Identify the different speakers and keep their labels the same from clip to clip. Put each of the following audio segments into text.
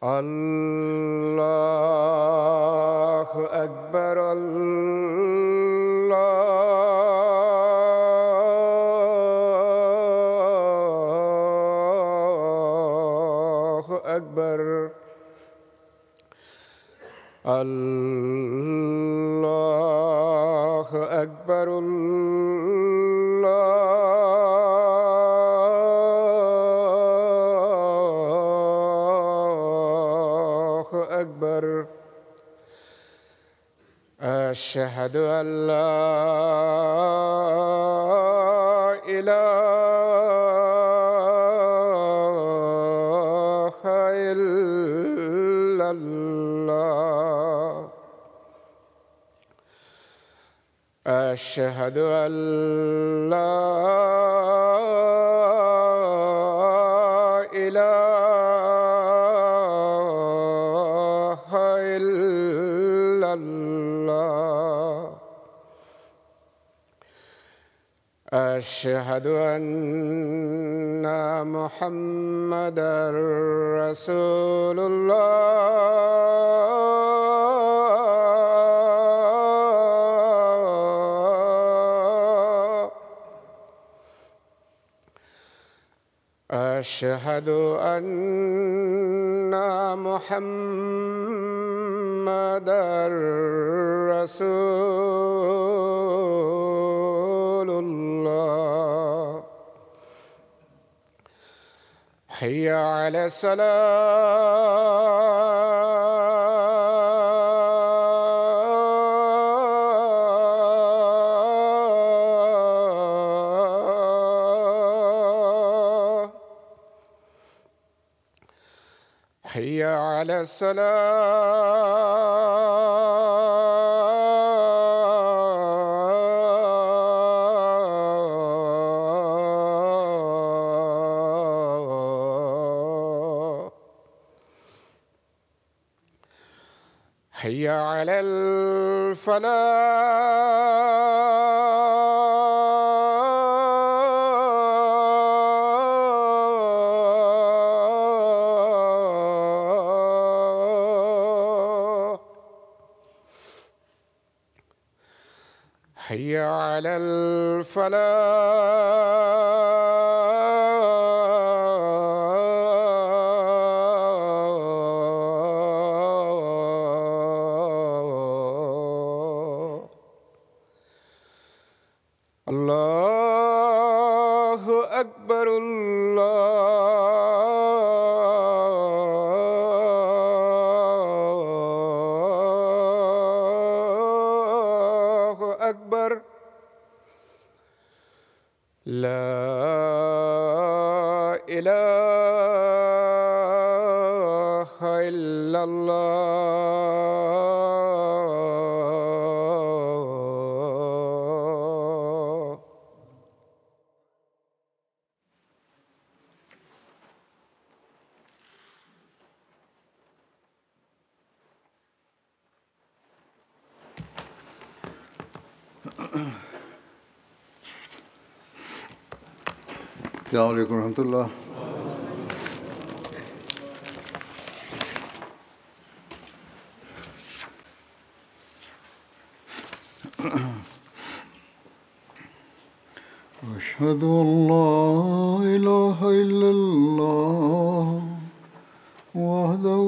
Speaker 1: الله أكبر الله أكبر الله أكبر أشهد أن لا إله إلا الله أشهد أن لا إله إلا الله أشهد أن محمدًا رسول الله أشهد أن محمدًا رسول الله حي على الصلاة حي على الصلاة حي على الفلاح حي على الفلاح الله أكبر الله أكبر لا إله إلا الله
Speaker 2: السلام عليكم ورحمة الله. أشهد أن لا إله إلا الله وحده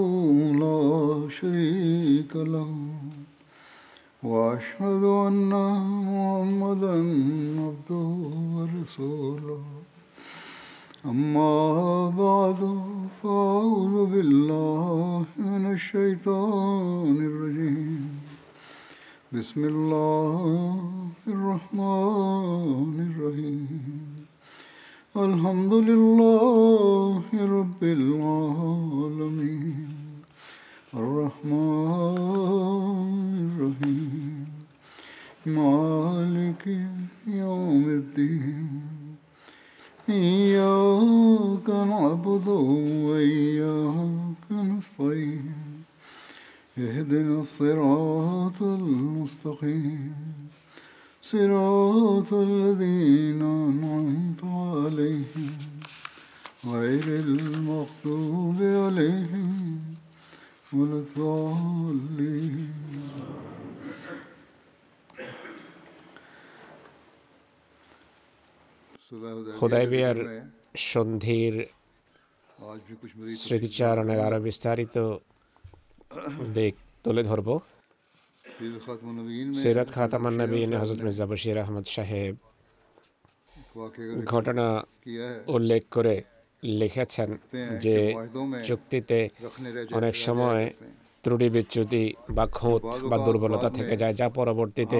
Speaker 2: لا شريك له وأشهد أن محمدًا عبده ورسوله أما بعد فأعوذ بالله من الشيطان الرجيم بسم الله الرحمن الرحيم الحمد لله رب العالمين الرحمن الرحيم مالك يوم الدين إياك نعبد وإياك نستعين اهدنا الصراط المستقيم صراط الذين أنعمت عليهم غير المغضوب عليهم ولا الضالين
Speaker 1: হুদায়বিয়ার সন্ধির স্মৃতিচারণের আরো বিস্তারিত দিক তুলে ধরব। সিরাত খাতামান নবীন হযরত মির্জা বশির আহমদ সাহেব ঘটনা উল্লেখ করে লিখেছেন যে চুক্তিতে অনেক সময় ত্রুটি বিচ্যুতি বা খুঁত বা দুর্বলতা থেকে যায়, যা পরবর্তীতে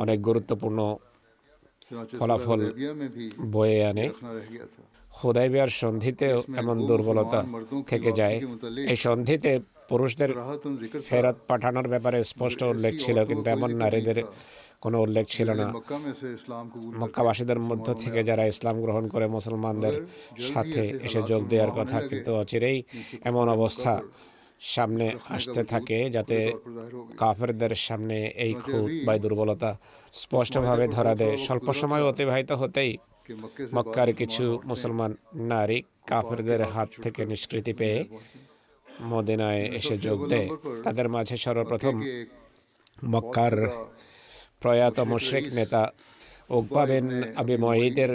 Speaker 1: অনেক গুরুত্বপূর্ণ ফলাফল বয়ে আনে। হুদায়বিয়ার সন্ধিতেও এমন দুর্বলতা থেকে যায়। এই সন্ধিতে পুরুষদের ফেরত পাঠানোর ব্যাপারে স্পষ্ট উল্লেখ ছিল, কিন্তু এমন নারীদের কোনো উল্লেখ ছিল না। মক্কাবাসীদের মধ্য থেকে যারা ইসলাম গ্রহণ করে মুসলমানদের সাথে এসে যোগ দেওয়ার কথা, কিন্তু অচিরেই এমন অবস্থা সামনে আসতে থাকে যাতে কাফেরদের সামনে এই খুঁত বা দুর্বলতা স্পষ্টভাবে ধরা দেয়। স্বল্প সময় অতিবাহিত হতেই মক্কার কিছু মুসলমান নারী কাফেরদের হাত থেকে নিষ্কৃতি পেয়ে মদিনায় এসে যোগ দেয়। তাদের মাঝে সর্বপ্রথম মক্কার প্রয়াত মুশরিক নেতা উকবা বিন আবি মুআইদের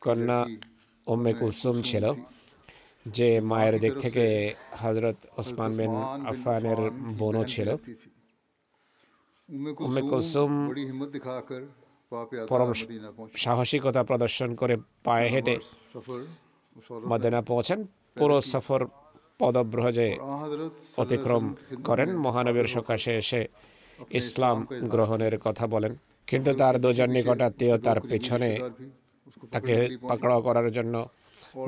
Speaker 1: কন্যা উম্মে কুলসুম ছিল, যে মায়ের দিক থেকে হযরত ওসমান বিন আফফানের বোনও ছিল। উম্মে কুলসুম পরম সাহসিকতা প্রদর্শন করে পায়ে হেঁটে মদিনা পৌঁছেন। পুরো সফর পদব্রজে অতিক্রম করেন। মহানবীর সকাশে এসে ইসলাম গ্রহণের কথা বলেন, কিন্তু তার দুজন নিকটাত্মীয় তার পিছনে তাকে পাকড়াও করার জন্য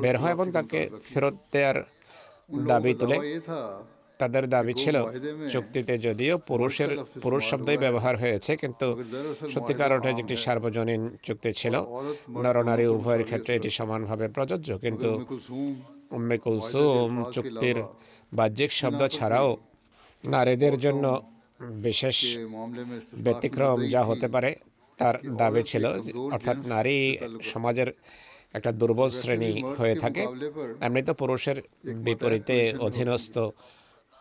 Speaker 1: বের হয় এবং তাকে ফেরত দেওয়ার দাবি তুলে। তাদের দাবি ছিল, চুক্তিতে যদিও পুরুষ শব্দই ব্যবহার হয়েছে, কিন্তু সত্যিকার অর্থে একটি সার্বজনীন চুক্তি ছিল। নরনারী উভয়ের ক্ষেত্রে এটি সমানভাবে প্রযোজ্য। কিন্তু উম্মে কুলসুম চুক্তির বাহ্যিক শব্দ ছাড়াও নারীদের জন্য বিশেষ ব্যতিক্রম যা হতে পারে তার দাবি ছিল, অর্থাৎ নারী সমাজের একটা দুর্বল শ্রেণী হয়ে থাকে, এমনিতে পুরুষের বিপরীতে অধীনস্থ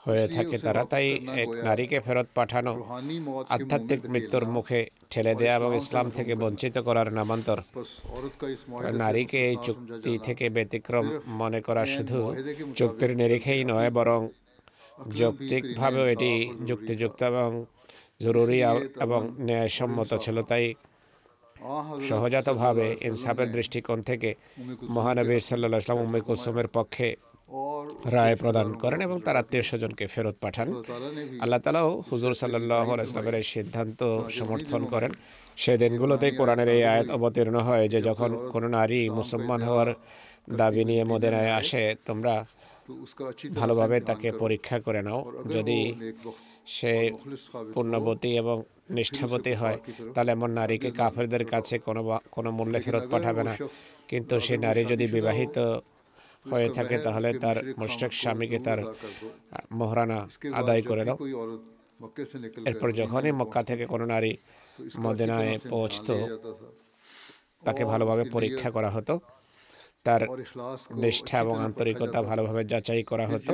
Speaker 1: হয়ে থাকে তারা। তাই এক নারীকে ফেরত পাঠানো আধ্যাত্মিক মৃত্যুর মুখে ঠেলে দেয়া এবং ইসলাম থেকে বঞ্চিত করার নামান্তর। নারীকে এই চুক্তি থেকে ব্যতিক্রম মনে করা শুধু চুক্তির নিরিখেই নয়, বরং যৌক্তিকভাবেও এটি যুক্তিযুক্ত এবং জরুরি এবং ন্যায়সম্মত ছিল। তাই সহজাতভাবে ইনসাফের দৃষ্টিকোণ থেকে মহানবী সাল্লাল্লাহু আলাইহি ওয়াসাল্লাম উম্মে কুলসুমের পক্ষে রায় প্রদান করেন এবং তার আত্মীয় স্বজনকে ফেরত পাঠান। আল্লাহ তাআলাও হুজুর সাল্লাল্লাহু আলাইহি ওয়াসাল্লামের এই সিদ্ধান্ত সমর্থন করেন। সেই দিনগুলোতে কোরআনের এই আয়াত অবতীর্ণ হয় যে, যখন কোনো নারী মুসলমান হওয়ার দাবি নিয়ে মদিনায় আসে, তোমরা ভালোভাবে তাকে পরীক্ষা করে নাও। যদি সে পুণ্যবতী এবং নিষ্ঠাবতী হয়, তাহলে এমন নারীকে কাফেরদের কাছে কোনো মূল্যে ফেরত পাঠাবে না। কিন্তু সেই নারী যদি বিবাহিত হয়ে থাকে, তাহলে তার মুশরিক স্বামীকে তার মোহরানা আদায় করে দাও। এরপর যখনই মক্কা থেকে কোনো নারী মদিনায় পৌঁছত, তাকে ভালোভাবে পরীক্ষা করা হতো, তার নিষ্ঠা এবং আন্তরিকতা ভালোভাবে যাচাই করা হতো।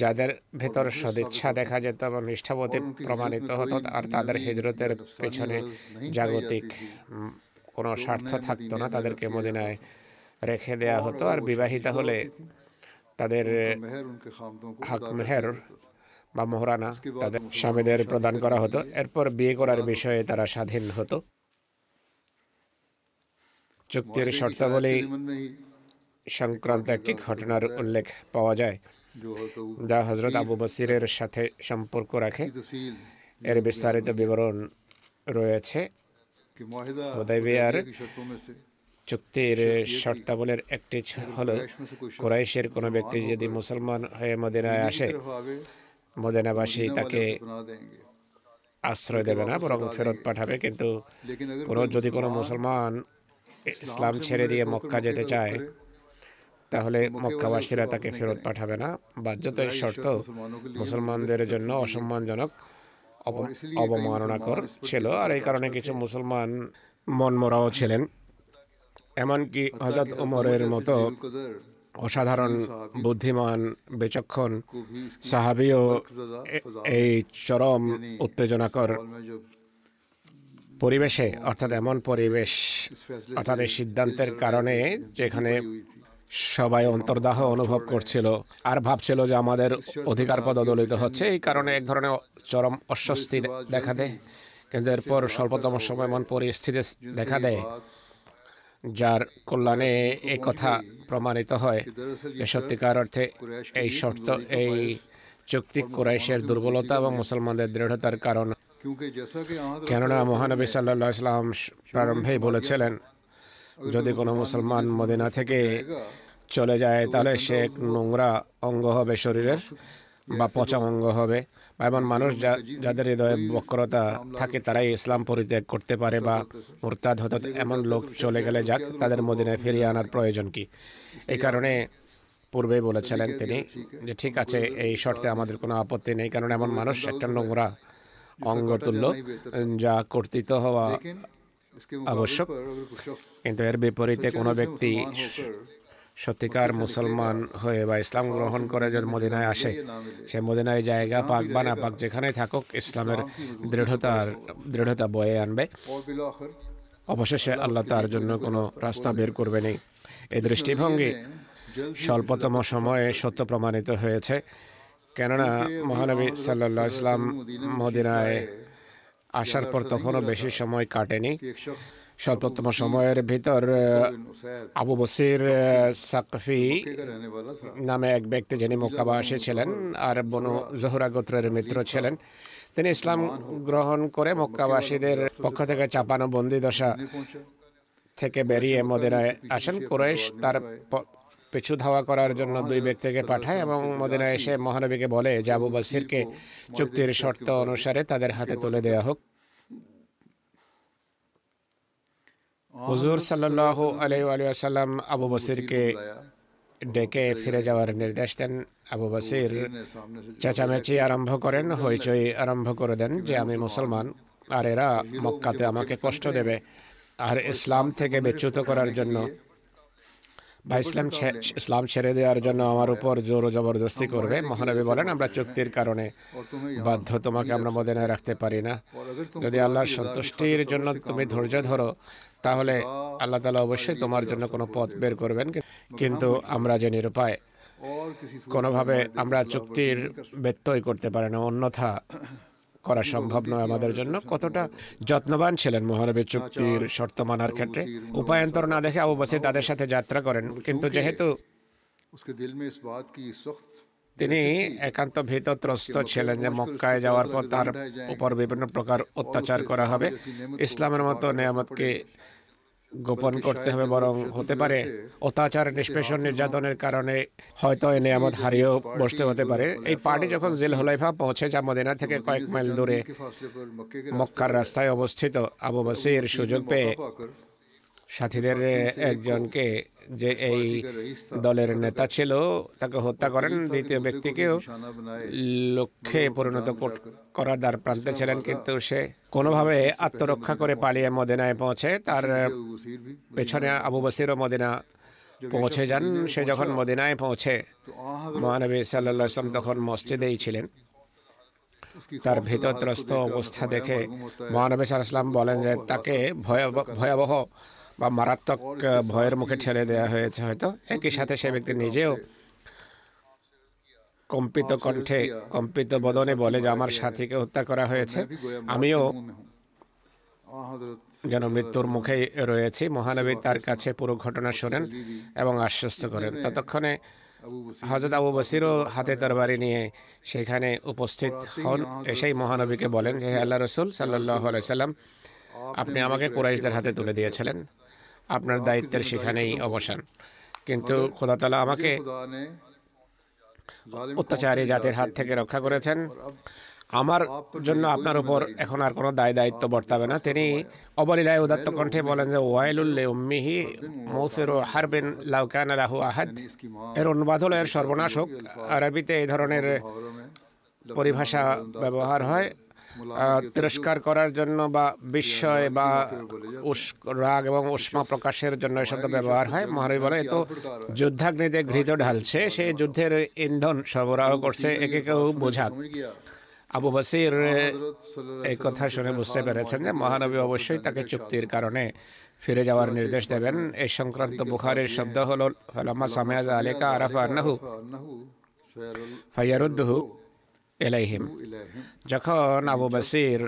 Speaker 1: যাদের ভেতর সদিচ্ছা দেখা যেত এবং নিষ্ঠাবতী প্রমাণিত হতো, আর তাদের হিজরতের পেছনে জাগতিক কোনো স্বার্থ থাকতো না, তাদেরকে মদিনায় রেখে দেয়া হতো। আর বিবাহিতা হলে তাদের হক মেহের বা মোহরানা তাদের স্বামীদের প্রদান করা হতো। এরপর বিয়ে করার বিষয়ে তারা স্বাধীন হতো। চুক্তির শর্তাবলী সংক্রান্ত একটি ঘটনার উল্লেখ পাওয়া যায়, যা হযরত আবু বসিরের সাথে সম্পর্ক রাখে। এর বিস্তারিত বিবরণ রয়েছে হুদায়বিয়ার চুক্তির শর্তাবলীর একটি হলো কুরাইশের কোনো ব্যক্তি যদি মুসলমান হয়ে মদিনায় আসে, মদিনাবাসী তাকে আশ্রয় দেবে না, বরং ফেরত পাঠাবে। কিন্তু যদি কোনো মুসলমান ইসলাম ছেড়ে দিয়ে মক্কা যেতে চায়, তাহলে মক্কাবাসীরা তাকে ফেরত পাঠাবে না। বাধ্যতাই শর্ত মুসলমানদের জন্য অসম্মানজনক, অবমাননাকর ছিল। আর এই কারণে কিছু মুসলমান মনমরাও ছিলেন। এমনকি হযরত ওমরের মতো অসাধারণ বুদ্ধিমান বিচক্ষণ সাহাবীও এই চরম উত্তেজনাকর পরিবেশে, অর্থাৎ এমন পরিবেশ, অর্থাৎ এই সিদ্ধান্তের কারণে যেখানে সবাই অন্তর্দাহ অনুভব করছিল আর ভাবছিল যে আমাদের অধিকার পদদলিত হচ্ছে, এই কারণে এক ধরনের চরম অস্বস্তি দেখা দেয়। কিন্তু এরপর স্বল্পতম সময় এমন পরিস্থিতি দেখা দেয় যার কল্যাণে এই কথা প্রমাণিত হয় যে সত্যিকার অর্থে এই শর্ত, এই চুক্তি কুরাইশের দুর্বলতা এবং মুসলমানদের দৃঢ়তার কারণ। কেননা মহানবী সাল্লাল্লাহু আলাইহি ওয়াসাল্লাম প্রারম্ভেই বলেছিলেন, যদি কোনো মুসলমান মদিনা থেকে চলে যায় তাহলে সে এক নোংরা অঙ্গ হবে শরীরের, বা পচা অঙ্গ হবে। বা এমন মানুষ যাদের হৃদয়ে বক্রতা থাকে তারাই ইসলাম পরিত্যাগ করতে পারে বা মুরতাদ হতে। এমন লোক চলে গেলে যাক, তাদের মদিনায় ফিরিয়ে আনার প্রয়োজন কি? এই কারণে পূর্বেই বলেছিলেন তিনি যে ঠিক আছে, এই শর্তে আমাদের কোনো আপত্তি নেই, কারণ এমন মানুষ একটা নোংরা অঙ্গ তুল্য, যা কর্তৃত্ব হওয়া আবশ্যক। কিন্তু এর বিপরীতে কোনো ব্যক্তি সত্যিকার মুসলমান হয়ে বা ইসলাম গ্রহণ করে যদি মদিনায় আসে, সে মদিনায় জায়গা পাক বা না পাক, যেখানেই থাকুক, ইসলামের দৃঢ়তা বয়ে আনবে। অবশেষে আল্লাহ তার জন্য কোনো রাস্তা বের করবে নেই। এই দৃষ্টিভঙ্গি স্বল্পতম সময়ে সত্য প্রমাণিত হয়েছে। কেননা মহানবী সাল্লাল্লাহু আলাইহি ওয়াসাল্লাম মদিনায় আসার পর তখনও বেশি সময় কাটেনি। স্বল্পতম সময়ের ভিতর আবু বসির সাকফি নামে এক ব্যক্তি, যিনি মক্কাবাসী ছিলেন আর বনু জোহরা গোত্রের মিত্র ছিলেন, তিনি ইসলাম গ্রহণ করে মক্কাবাসীদের পক্ষ থেকে চাপানো বন্দিদশা থেকে বেরিয়ে মদিনায় আসেন। কুরাইশ তার পিছু ধাওয়া করার জন্য দুই ব্যক্তিকে পাঠায় এবং মদিনায় এসে মহানবীকে বলে যে আবু বসিরকে চুক্তির শর্ত অনুসারে তাদের হাতে তুলে দেওয়া হোক। হুজুর সাল্লাল্লাহু আলাইহি ওয়াসাল্লাম আবু বসিরকে ডেকে ফিরে যাওয়ার নির্দেশ দেন। আবু বসির চেঁচামেচি আরম্ভ করেন, হইচই আরম্ভ করে দেন যে আমি মুসলমান আর এরা মক্কাতে আমাকে কষ্ট দেবে আর ইসলাম থেকে বিচ্যুত করার জন্য বা ইসলাম ছেড়ে দেওয়ার জন্য আমার উপর জোর জবরদস্তি করবে। মহানবী বলেন, আমরা চুক্তির কারণে বাধ্য, তোমাকে আমরা মদিনায় রাখতে পারি না। যদি আল্লাহর সন্তুষ্টির জন্য তুমি ধৈর্য ধরো, তাহলে আল্লাহ তাআলা অবশ্যই তোমার জন্য কোনো পথ বের করবেন। কিন্তু আমরা যে নিরুপায়, কোনোভাবে আমরা চুক্তির ব্যত্যয় করতে পারি না, অন্যথা করা সম্ভব নয় আমাদের জন্য। কতটা যত্নবান ছিলেন মহানবী চুক্তির শর্ত মানার ক্ষেত্রে। উপায়ান্তর না দেখে আবু বসির তাদের সাথে যাত্রা করেন। কিন্তু যেহেতু তিনি একান্ত ভীতত্রস্ত ছিলেন যে মক্কায় যাওয়ার পর তার উপর বিভিন্ন প্রকার অত্যাচার করা হবে, ইসলামের মতো নেয়ামতকে গোপন করতে হবে, বরং হতে পারে অত্যাচার, নিষ্পেষণ, নির্যাতনের কারণে হয়তো এই নেয়ামত হারিয়েও বসতে হতে পারে। এই পার্টি যখন জিল হুলাইফা পৌঁছে, যা মদিনা থেকে কয়েক মাইল দূরে মক্কার রাস্তায় অবস্থিত, আবু বসির সুযোগ পেয়ে সাথীদের একজনকে, যে এই দলের নেতা ছিল, তাকে হত্যা করেন। দ্বিতীয় ব্যক্তিকেও লক্ষ্যে পরিণত করার দ্বার প্রান্তে ছিলেন, কিন্তু সে কোনোভাবে আত্মরক্ষা করে পালিয়ে মদিনায় পৌঁছে। তার পেছনে আবু বসিরও মদিনা পৌঁছে যান। সে যখন মদিনায় পৌঁছে, মহানবী সাল্লাল্লাহু আলাইহি ওয়াসাল্লাম তখন মসজিদেই ছিলেন। তার ভীতত্রস্ত অবস্থা দেখে মহানবী সাল্লাল্লাহু আলাইহি ওয়াসাল্লাম বলেন যে তাকে ভয়াবহ বা মারাত্মক ভয়ের মুখে ঠেলে দেওয়া হয়েছে হয়তো। একই সাথে সে ব্যক্তি নিজেও কম্পিত কণ্ঠে, কম্পিত বদনে বলে যে আমার সাথীকে হত্যা করা হয়েছে, আমিও যেন মৃত্যুর মুখেই রয়েছি। মহানবী তার কাছে পুরো ঘটনা শোনেন এবং আশ্বস্ত করেন। ততক্ষণে হযরত আবু বসিরও হাতে তরবারি নিয়ে সেখানে উপস্থিত হন। এসেই মহানবীকে বলেন, হে আল্লাহ রাসূল সাল্লাল্লাহু আলাইহি সাল্লাম, আপনি আমাকে কুরাইশদের হাতে তুলে দিয়েছিলেন, আপনার দায়িত্বের সেখানেই অবসান। কিন্তু খোদা তাআলা আমাকে অত্যাচারী জাতির হাত থেকে রক্ষা করেছেন। আমার জন্য আপনার উপর এখন আর কোনো দায় দায়িত্ব বর্তাবে না। তিনি অবলীলায় উদাত্ত কণ্ঠে বলেন যে ওয়াইলুল লিউম্মিহি মুসিরু হারবিন লাউ কানা লাহু আহাদ। এর অনুবাদ হলো এর সর্বনাশ হোক। আরবিতে এই ধরনের পরিভাষা ব্যবহার হয় তিরস্কার করার জন্য বা বিস্ময় বা রাগ এবং উষ্মা প্রকাশের জন্য এই শব্দ ব্যবহার হয়। মহানবী বলে এ তো যুদ্ধাগ্নিতে ঘৃত ঢালছে, সে যুদ্ধের ইন্ধন সরবরাহ করছে, একে কেউ বোঝাক। আবু বসির এই কথা শুনে বুঝতে পেরেছেন যে মহানবী অবশ্যই তাকে চুক্তির কারণে ফিরে যাওয়ার নির্দেশ দেবেন। এই সংক্রান্ত বুখারীর শব্দ হলো ফালাম্মা সামিআ যালিকা আরাফা আন্নাহু ফায়ারুদ্দুহু ইলাইহিম। যখন আবু বসির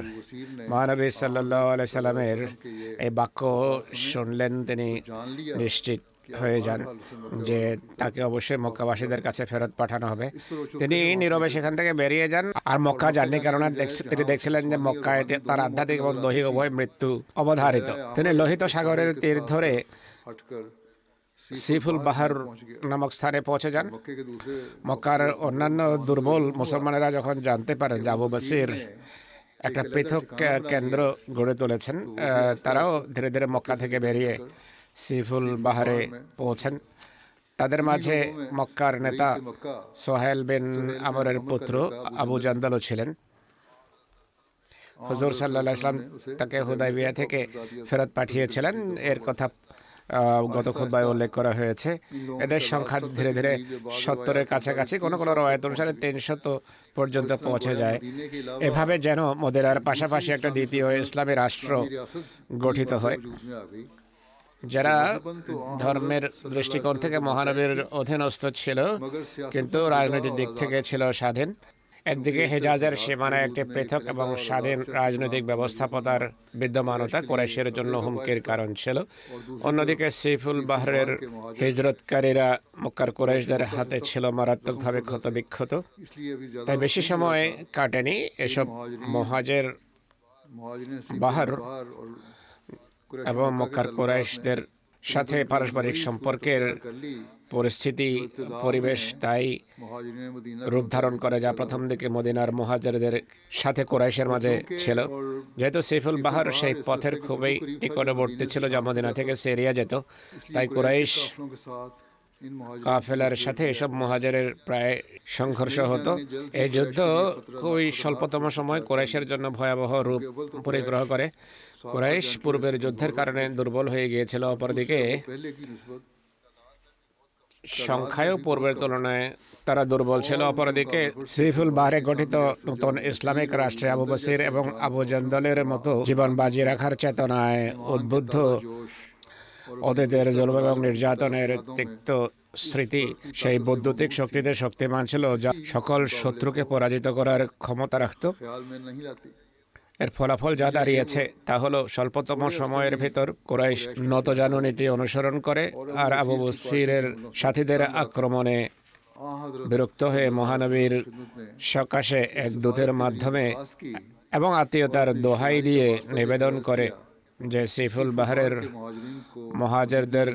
Speaker 1: মহানবী সাল্লাল্লাহু আলাইহি সাল্লামের এই বাক্য শুনলেন, তিনি নিশ্চিত হয়ে যান যে তাকে অবশ্যই মক্কাবাসীদের কাছে ফেরত পাঠানো হবে। তিনি নীরবে সেখান থেকে বেরিয়ে যান আর মক্কা যাননি, কারণ তিনি দেখছিলেন যে মক্কায় তার আধ্যাত্মিক এবং দৈহিক উভয় মৃত্যু অবধারিত। তিনি লোহিত সাগরের তীর ধরে সিফুল বাহার নামক স্থানে পৌঁছে যান। মক্কার অন্যান্য দুর্বল মুসলমানেরা যখন জানতে পারেন যে আবু বসির একটা পৃথক কেন্দ্র গড়ে তুলেছেন, তারাও ধীরে ধীরে মক্কা থেকে বেরিয়ে সিফুল বাহারে পৌঁছেন। তাদের মাঝে মক্কার নেতা সোহেল বিন আমরের পুত্র আবু জান্দালও ছিলেন। হুজুর সাল্লাল্লাহু আলাইহি ওয়াসাল্লাম তাকে হুদায়বিয়া থেকে ফেরত পাঠিয়েছিলেন, এর কথা গত খুতবায় উল্লেখ করা হয়েছে। এদের সংখ্যা ধীরে ধীরে 70-এর কাছাকাছি, কোনো কোনো রওয়ায়াত অনুসারে 300 পর্যন্ত পৌঁছে যায়। এভাবে যেন মদিনার পাশাপাশি একটা দ্বিতীয় ইসলামী রাষ্ট্র গঠিত হয়, যারা ধর্মের দৃষ্টিকোণ থেকে মহানবীর অধীনস্থ ছিল কিন্তু রাজনৈতিক দিক থেকে ছিল স্বাধীন। একদিকে হেজাজের সীমানায় একটি পৃথক এবং স্বাধীন রাজনৈতিক ব্যবস্থাপনার বিদ্যমানতা কুরাইশের জন্য হুমকির কারণ ছিল, অন্যদিকে সিফুল বাহরের হিজরতকারীরা মক্কার কুরাইশদের হাতে ছিল মারাত্মকভাবে ক্ষতবিক্ষত। তাই বেশি সময় কাটেনি এসব মুহাজির বাহর এবং মক্কার কুরাইশদের সাথে পারস্পরিক সম্পর্কের পরিস্থিতি পরিবেশ তাই রূপ ধারণ করে যা প্রথম দিকে মদিনার মুহাজিরদের সাথে কুরাইশের মাঝে ছিল। যেহেতু সিফুল বাহর সেই পথের খুবই নিকটবর্তী ছিল যা মদিনা থেকে সিরিয়া যেত, তাই কুরাইশ কাফেলার সাথে এসব মুহাজিরের প্রায় সংঘর্ষ হতো। এই যুদ্ধ খুবই স্বল্পতম সময় কুরাইশের জন্য ভয়াবহ রূপ পরিগ্রহ করে। কুরাইশ পূর্বের যুদ্ধের কারণে দুর্বল হয়ে গিয়েছিল, অপরদিকে সংখ্যায়ও পূর্বের তুলনায় তারা দুর্বল ছিল। অপরদিকে সিফুল বাহরে গঠিত নতুন ইসলামিক রাষ্ট্রে আবু বসির এবং আবু জান্দালের মতো জীবন বাজি রাখার চেতনায় উদ্বুদ্ধ অতীতের জুলুম এবং নির্যাতনের তিক্ত স্মৃতি সেই বৈদ্যুতিক শক্তিতে শক্তিমান ছিল, যা সকল শত্রুকে পরাজিত করার ক্ষমতা রাখত। এর ফলাফল যা দাঁড়িয়েছে তা হলো স্বল্পতম সময়ের ভেতর কুরাইশ নতজানু নীতি অনুসরণ করে আর আবু বসিরের সাথীদের আক্রমণে বিরক্ত হয়ে মহানবীর সকাশে এক দূতের মাধ্যমে এবং আত্মীয়তার দোহাই দিয়ে নিবেদন করে যে সিফুল বাহরের মুহাজিরদের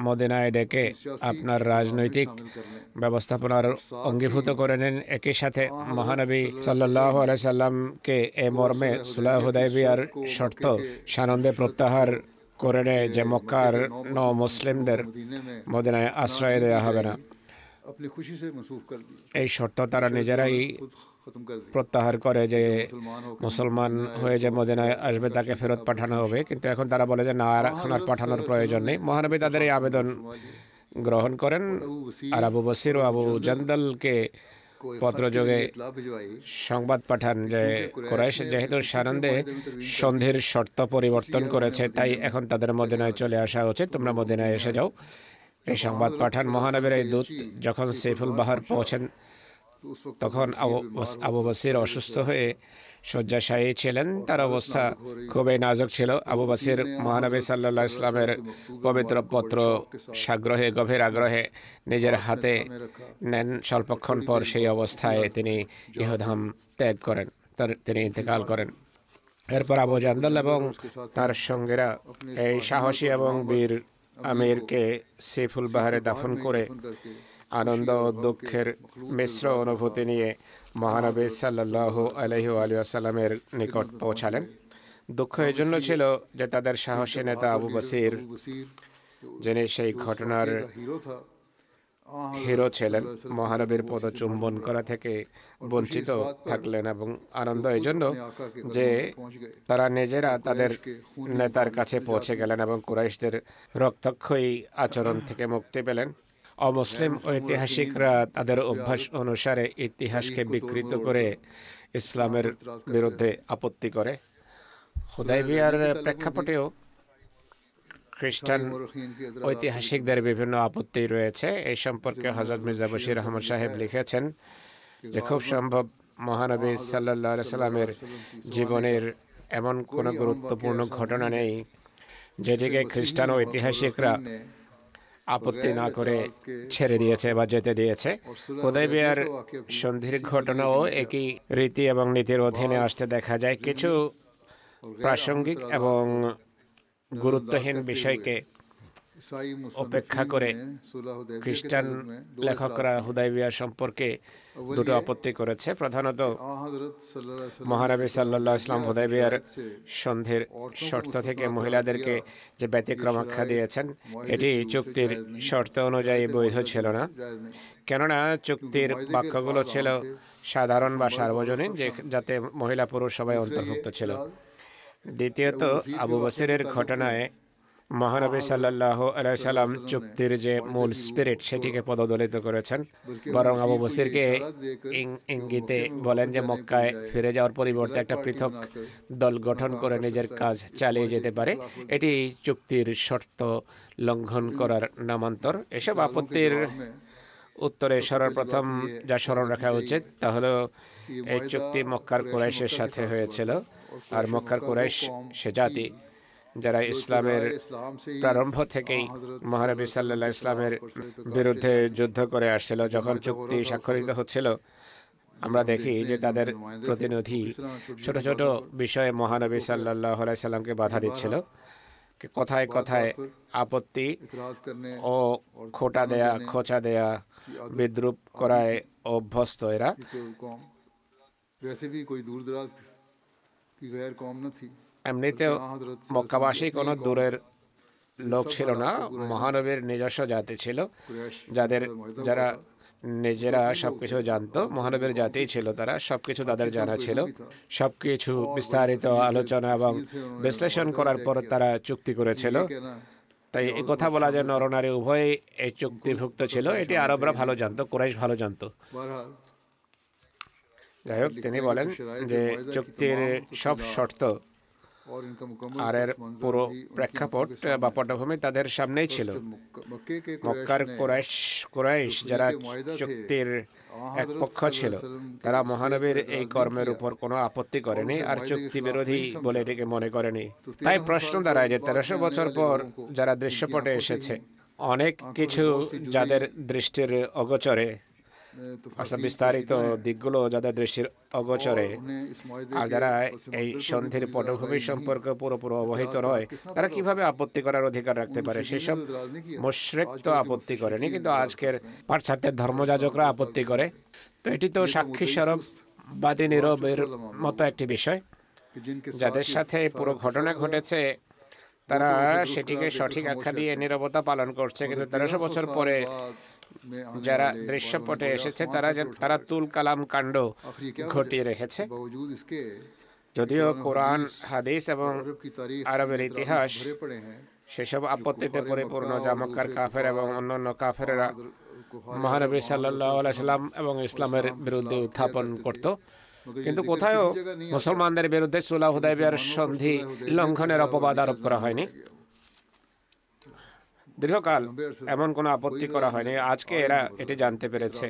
Speaker 1: মদিনায় ডেকে আপনার রাজনৈতিক ব্যবস্থাপনার অঙ্গীভূত করে নেন। একই সাথে মহানবী সাল্লাল্লাহু আলাইহি সাল্লামকে এ মর্মে সুলহ হুদায়বিয়ার শর্ত সানন্দে প্রত্যাহার করে নেয় যে মক্কার মুসলিমদের মদিনায় আশ্রয় দেওয়া হবে না। এই শর্ত তারা নিজেরাই প্রত্যাহার করে যে মুসলমান হয়ে যে মদিনায় আসবে তাকে ফেরত পাঠানো হবে, কিন্তু এখন তারা বলে যে না, এখন আর পাঠানোর প্রয়োজন নেই। মহানবী তাদের এই আবেদন গ্রহণ করেন আর আবু বসির ও আবু জান্দালকে পত্রযোগে সংবাদ পাঠান যে কুরাইশ যেহেতু সানন্দে সন্ধির শর্ত পরিবর্তন করেছে, তাই এখন তাদের মদিনায় চলে আসা উচিত, তোমরা মদিনায় এসে যাও। এই সংবাদ পাঠান মহানবীর এই দূত। যখন সিফুল বাহর পৌঁছেন তখন আবু বসির অসুস্থ হয়ে শয্যাশায়ী ছিলেন, তার অবস্থা খুবই নাজুক ছিল। আবু বসির মহানবী সাল্লাল্লাহু আলাইহি ইসলামের পবিত্র পত্র সাগ্রহে গভীর আগ্রহে নিজের হাতে নেন। স্বল্পক্ষণ পর সেই অবস্থায় তিনি ইহধাম ত্যাগ করেন, তিনি ইন্তেকাল করেন। এরপর আবু জান্দাল এবং তার সঙ্গীরা এই সাহসী এবং বীর আমিরকে সেফুল বাহারে দাফন করে আনন্দ ও দুঃখের মিশ্র অনুভূতি নিয়ে মহানবী সাল্লাল্লাহু আলাইহি ওয়াসাল্লামের নিকট পৌঁছালেন। দুঃখ এই জন্য ছিল যে তাদের সাহসী নেতা আবু বসির, যিনি সেই ঘটনার হিরো ছিলেন, মহানবীর পদচুম্বন করা থেকে বঞ্চিত থাকলেন। এবং আনন্দ এই জন্য যে তারা নিজেরা তাদের নেতার কাছে পৌঁছে গেলেন এবং কুরাইশদের রক্তক্ষয়ী আচরণ থেকে মুক্তি পেলেন। অমুসলিম ঐতিহাসিকরা তাদের অভ্যাস অনুসারে ইতিহাসকে বিকৃত করে ইসলামের বিরুদ্ধে আপত্তি করে। হুদাইবিয়ার প্রেক্ষাপটেও খ্রিস্টান ঐতিহাসিকদের বিভিন্ন আপত্তি রয়েছে। এই সম্পর্কে হযরত মির্জা বশির আহমদ সাহেব লিখেছেন যে খুব সম্ভব মহানবী সাল্লাল্লাহু আলাইহি সাল্লামের জীবনের এমন কোনো গুরুত্বপূর্ণ ঘটনা নেই যেটিকে খ্রিস্টান ঐতিহাসিকরা আপত্তি না করে ছেড়ে দিয়েছে বা যেতে দিয়েছে। হুদাইবিয়ার সন্ধির ঘটনাও একই রীতি এবং নীতির অধীনে আসতে দেখা যায়। কিছু প্রাসঙ্গিক এবং গুরুত্বহীন বিষয়কে উপেক্ষা করে খ্রিস্টান লেখকরা হুদাইবিয়া সম্পর্কে দুটো আপত্তি করেছে। প্রধানত মহানবী সাল্লাল্লাহু আলাইহি ওয়াসাল্লাম হুদাইবিয়ার সন্ধির শর্ত থেকে মহিলাদেরকে যে ব্যতিক্রম আখ্যা দিয়েছেন, এটি চুক্তির শর্ত অনুযায়ী বৈধ ছিল না, কেননা চুক্তির বাক্যগুলো ছিল সাধারণ বা সার্বজনীন, যাতে মহিলা পুরুষ সবাই অন্তর্ভুক্ত ছিল। দ্বিতীয়ত, আবু বসিরের ঘটনায় মহানবী সাল্লাল্লাহু আলাইহি সাল্লাম চুক্তির যে মূল স্পিরিট সেটিকে পদদলিত করেছেন, বরং আবু বসিরকে ইঙ্গিতে বলেন যে মক্কায় ফিরে যাওয়ার পরিবর্তে একটা পৃথক দল গঠন করে নিজের কাজ চালিয়ে যেতে পারে। এটি চুক্তির শর্ত লঙ্ঘন করার নামান্তর। এসব আপত্তির উত্তরে সর্বপ্রথম যা স্মরণ রাখা উচিত তা হলো এই চুক্তি মক্কার কুরাইশের সাথে হয়েছিল। আর মক্কার কুরাইশ সে জাতি যারা ইসলামের প্রারম্ভ থেকেই মহানবী সাল্লাল্লাহু আলাইহি ইসলামের বিরুদ্ধে যুদ্ধ করে আসছিল। যখন চুক্তি স্বাক্ষরিত হচ্ছিল, আমরা দেখি যে তাদের প্রতিনিধি ছোট ছোট বিষয়ে মহানবী সাল্লাল্লাহু আলাইহি সাল্লামকে বাধা দিচ্ছিল। কথায় কথায় আপত্তি ও খোঁটা দেয়া, খোঁচা দেয়া, বিদ্রুপ করায় অভ্যস্ত এরা। এমনিতেও মক্কাবাসী কোনো দূরের লোক ছিল না, মহানবীর নিজস্ব জাতি ছিল, যারা নিজেরা সবকিছু জানতো। মহানবীর জাতিই ছিল তারা, সবকিছু তাদের জানা ছিল। সবকিছু বিস্তারিত আলোচনা এবং বিশ্লেষণ করার পর তারা চুক্তি করেছিল। তাই এই কথা বলা যায় নরনারী উভয়ই এই চুক্তিভুক্ত ছিল। এটি আরবরা ভালো জানতো, কুরাইশ ভালো জানতো। যাই হোক, তিনি বলেন যে চুক্তির সব শর্ত আর এর পুরো প্রেক্ষাপট বা পটভূমি তাদের সামনেই ছিল। মক্কার কুরাইশ যারা চুক্তির এক পক্ষ ছিল, তারা মহানবীর এই কর্মের উপর কোনো আপত্তি করেনি আর চুক্তি বিরোধী বলে এটিকে মনে করেনি। তাই প্রশ্ন দাঁড়ায় যে 1300 বছর পর যারা দৃশ্যপটে এসেছে, অনেক কিছু যাদের দৃষ্টির অগোচরে, অর্থাৎ বিস্তারিত দিকগুলো যাদের দৃষ্টির অগোচরে, আর যারা এই সন্ধির পটভূমি সম্পর্কে পুরোপুরি অবহিত নয়, তারা কিভাবে আপত্তি করার অধিকার রাখতে পারে? সেসব মুশরিক তো আপত্তি করেনি, কিন্তু আজকের পাশ্চাত্যের ধর্মযাজকরা আপত্তি করে। তো এটি তো সাক্ষী স্বরূপ বাদী নীরবের মতো একটি বিষয়। যাদের সাথে পুরো ঘটনা ঘটেছে তারা সেটিকে সঠিক আখ্যা দিয়ে নীরবতা পালন করছে, কিন্তু 1300 বছর পরে যারা দৃশ্যপটে এসেছে তারা তুল কালাম কাণ্ড ঘটিয়ে রেখেছে। যদিও কোরআন, হাদিস এবং আরবের ইতিহাস সেসব আপত্তিতে পরিপূর্ণ, যা মক্কার কাফের এবং অন্যান্য কাফেররা মহানবী সাল্লাল্লাহু আলাইহি সাল্লাম এবং ইসলামের বিরুদ্ধে উত্থাপন করত, কিন্তু কোথাও মুসলমানদের বিরুদ্ধে সুলহ হুদাইবিয়ার সন্ধি লঙ্ঘনের অপবাদ আরোপ করা হয়নি। দীর্ঘকাল এমন কোনো আপত্তি করা হয়নি। আজকে এরা এটি জানতে পেরেছে।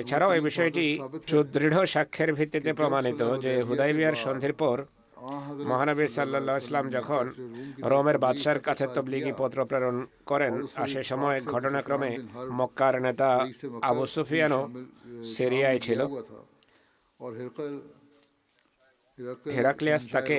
Speaker 1: এছাড়াও এই বিষয়টি সুদৃঢ় সাক্ষ্যের ভিত্তিতে প্রমাণিত যে হুদাইবিয়ার সন্ধির পর মহানবী সাল্লাল্লাহু আলাইহি ওয়াসাল্লাম যখন রোমের বাদশার কাছে তবলিগি পত্র প্রেরণ করেন, আর সে সময় ঘটনাক্রমে মক্কার নেতা আবু সুফিয়ানও সিরিয়ায় ছিল। হেরাক্লিয়াস তাকে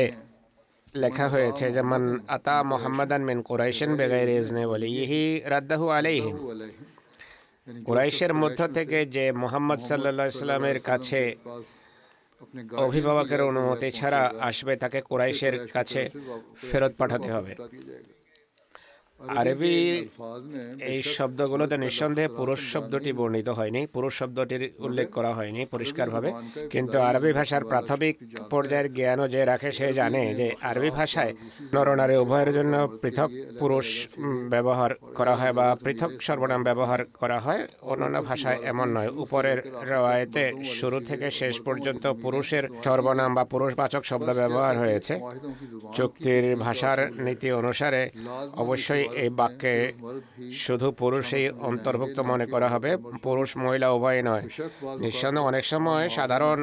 Speaker 1: কিতাবে লেখা হয়েছে যে মান আতা মুহাম্মাদান মিন কুরাইশিন বিগাইরি ইজনি ওয়ালিহি রাদ্দাহু আলাইহিম।
Speaker 2: वो अलैहि यानी जो
Speaker 1: কুরাইশের মধ্য থেকে যে মুহাম্মদ সাল্লাল্লাহু আলাইহি সাল্লামের কাছে
Speaker 2: के पास अपने गार्डियन
Speaker 1: অভিভাবকের অনুমতি ছাড়া আসবে তাকে কুরাইশের কাছে ফেরত পাঠাতে হবে।
Speaker 2: दिया जाएगा।
Speaker 1: আরবি
Speaker 2: अल्फाज में
Speaker 1: এই শব্দগুলোতে নিঃসন্দেহে পুরুষ শব্দটি বর্ণিত হয়নি, পুরুষ শব্দটির উল্লেখ করা হয়নি পরিষ্কারভাবে, কিন্তু আরবি ভাষার প্রাথমিক পর্যায়ের জ্ঞানও যে রাখে সে জানে যে আরবি ভাষায় নরনারী উভয়ের জন্য পৃথক পুরুষ ব্যবহার করা হয় বা পৃথক সর্বনাম ব্যবহার করা হয়। অন্যান্য ভাষায় এমন নয়। উপরের রওয়ায়েতে শুরু থেকে শেষ পর্যন্ত পুরুষের সর্বনাম বা পুরুষবাচক শব্দ ব্যবহার হয়েছে। চুক্তির ভাষার নীতি অনুসারে অবশ্যই এই বাক্যে শুধু পুরুষই অন্তর্ভুক্ত মনে করা হবে, পুরুষ মহিলা উভয় নয়। নিঃসন্দেহে অনেক সময় সাধারণ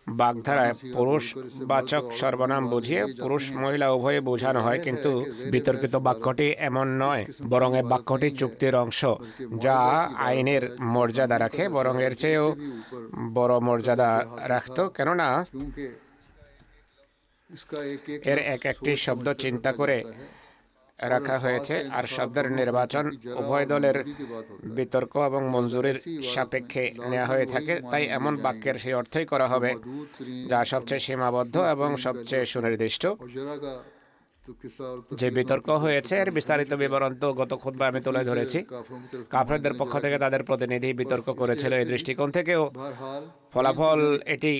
Speaker 1: বাগধারায় পুরুষবাচক সর্বনাম বুঝিয়ে পুরুষ মহিলা উভয়ে বোঝানো হয়, কিন্তু বিতর্কিত বাক্যটি এমন নয়, বরং এই বাক্যটি চুক্তির অংশ যা আইনের মর্যাদা রাখে, বরং এর চেয়েও বড় মর্যাদা রাখত, কেননা এর এক একটি শব্দ চিন্তা করে রাখা হয়েছে আর শব্দের নির্বাচন উভয় দলের বিতর্ক এবং মঞ্জুরির সাপেক্ষে নেওয়া হয়ে থাকে। তাই এমন বাক্যের সেই অর্থই করা হবে যা সবচেয়ে সীমাবদ্ধ এবং সবচেয়ে সুনির্দিষ্ট। যে বিতর্ক হয়েছে এর বিস্তারিত বিবরণ তো গত খুতবায় আমি তুলে ধরেছি। কাফেরদের পক্ষ থেকে তাদের প্রতিনিধি বিতর্ক করেছিল। এই দৃষ্টিকোণ থেকেও ফলাফল এটি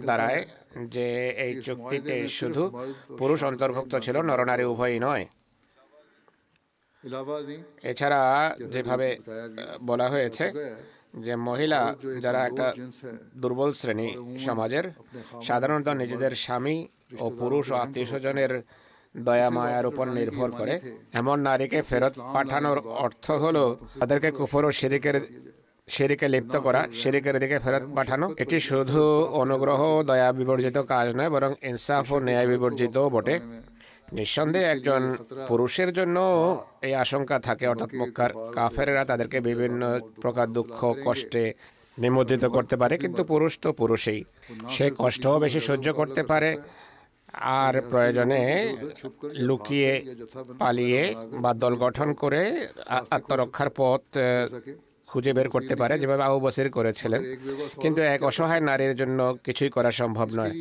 Speaker 1: দাঁড়ায় যে এই চুক্তিতে শুধু পুরুষ অন্তর্ভুক্ত ছিল, নরনারী উভয়ই নয়। এছাড়া যেভাবে বলা হয়েছে যে মহিলা যারা একটা দুর্বল শ্রেণী সমাজের, সাধারণত নিজেদের স্বামী ও পুরুষ ও আত্মীয় স্বজনের দয়া মায়ার উপর নির্ভর করে, এমন নারীকে ফেরত পাঠানোর অর্থ হলো তাদেরকে কুফর ও শিরকে লিপ্ত করা, শিরকের দিকে ফেরত পাঠানো। এটি শুধু অনুগ্রহ দয়া বিবর্জিত কাজ নয়, বরং ইনসাফ ও ন্যায় বিবর্জিতও বটে। নিঃসন্দেহে একজন পুরুষের জন্য এই আশঙ্কা থাকে, অর্থাৎ মক্কার কাফেরেরা তাদেরকে বিভিন্ন প্রকার দুঃখ কষ্টে নিমজ্জিত করতে পারে, কিন্তু পুরুষ তো পুরুষই, সে কষ্টও বেশি সহ্য করতে পারে আর প্রয়োজনে লুকিয়ে পালিয়ে বা দল গঠন করে আত্মরক্ষার পথ খুঁজে বের করতে পারে, যেভাবে আবু বসির করেছিলেন। কিন্তু এক অসহায় নারীর জন্য কিছুই করা সম্ভব নয়।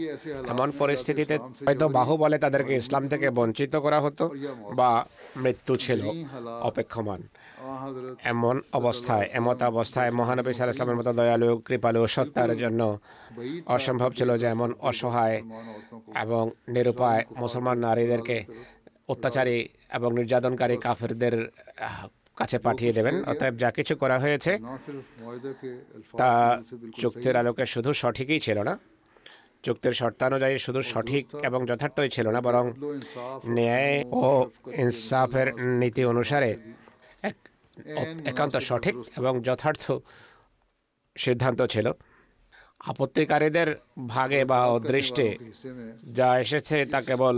Speaker 1: এমন পরিস্থিতিতে হয়তো বাহুবলে তাদেরকে ইসলাম থেকে বঞ্চিত করা হতো বা মৃত্যু ছিল অপেক্ষমান। এমত অবস্থায় মহানবী সাল্লাল্লাহু আলাইহি ওয়াসাল্লামের মতো দয়ালু কৃপালু সত্তার জন্য অসম্ভব ছিল যে এমন অসহায় এবং নিরুপায় মুসলমান নারীদেরকে অত্যাচারী এবং নির্যাতনকারী কাফেরদের কাছে পাঠিয়ে দেবেন। অতএব যা কিছু করা হয়েছে তা চুক্তির আলোকে শুধু সঠিকই ছিল না, চুক্তির শর্তানুযায়ী শুধু সঠিক এবং যথার্থই ছিল না, বরং ন্যায় ও ইনসাফের নীতি অনুসারে একান্ত সঠিক এবং যথার্থ সিদ্ধান্ত ছিল। আপত্তিকারীদের ভাগে বা অদৃষ্টে যা এসেছে তা কেবল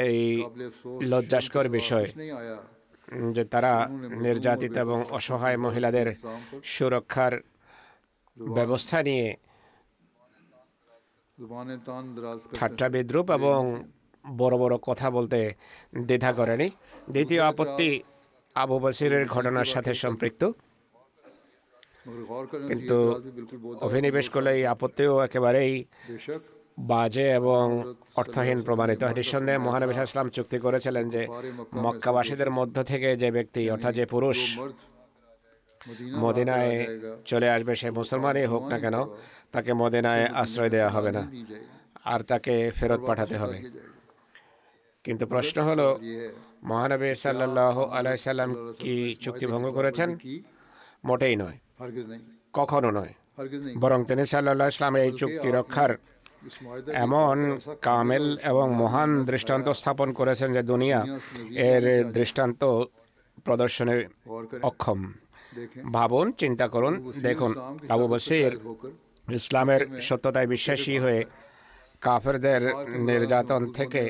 Speaker 1: এই লজ্জাস্কর বিষয় যে তারা নির্যাতিত এবং অসহায় মহিলাদের সুরক্ষার ব্যবস্থা নিয়ে ঠাট্টা বিদ্রুপ এবং বড় বড় কথা বলতে দ্বিধা করেনি। দ্বিতীয় আপত্তি আবু বসিরের ঘটনার সাথে সম্পৃক্ত, কিন্তু অভিনিবেশ করলে এই আপত্তিও একেবারেই বাজে এবং অর্থহীন প্রমাণিত। নিঃসন্দেহে মহানবী সাল্লাল্লাহু আলাইহি ওয়াসাল্লাম চুক্তি করেছিলেন যে মক্কাবাসীদের মধ্য থেকে যে ব্যক্তি অর্থাৎ যে পুরুষ মদিনায় চলে আসবে, সে মুসলমানই হোক না কেন, তাকে মদিনায় আশ্রয় দেওয়া হবে না আর তাকে ফেরত পাঠাতে হবে। কিন্তু প্রশ্ন হলো, মহানবী সাল্লাল্লাহু আলাইহি ওয়াসাল্লাম কি চুক্তি ভঙ্গ করেছেন? মোটেই নয়, কখনো নয়, বরং তিনি সাল্লাল্লাহু আলাইহি ওয়াসাল্লাম এই চুক্তি রক্ষার এমন কামেল এবং মহান দৃষ্টান্ত স্থাপন করেছেন যে দুনিয়া এর দৃষ্টান্ত প্রদর্শনে অক্ষম। ভাবুন, চিন্তা করুন, দেখুন, আবু বসির ইসলামের সত্যতায় বিশ্বাসী হয়ে কাফেরদের নির্যাতন থেকে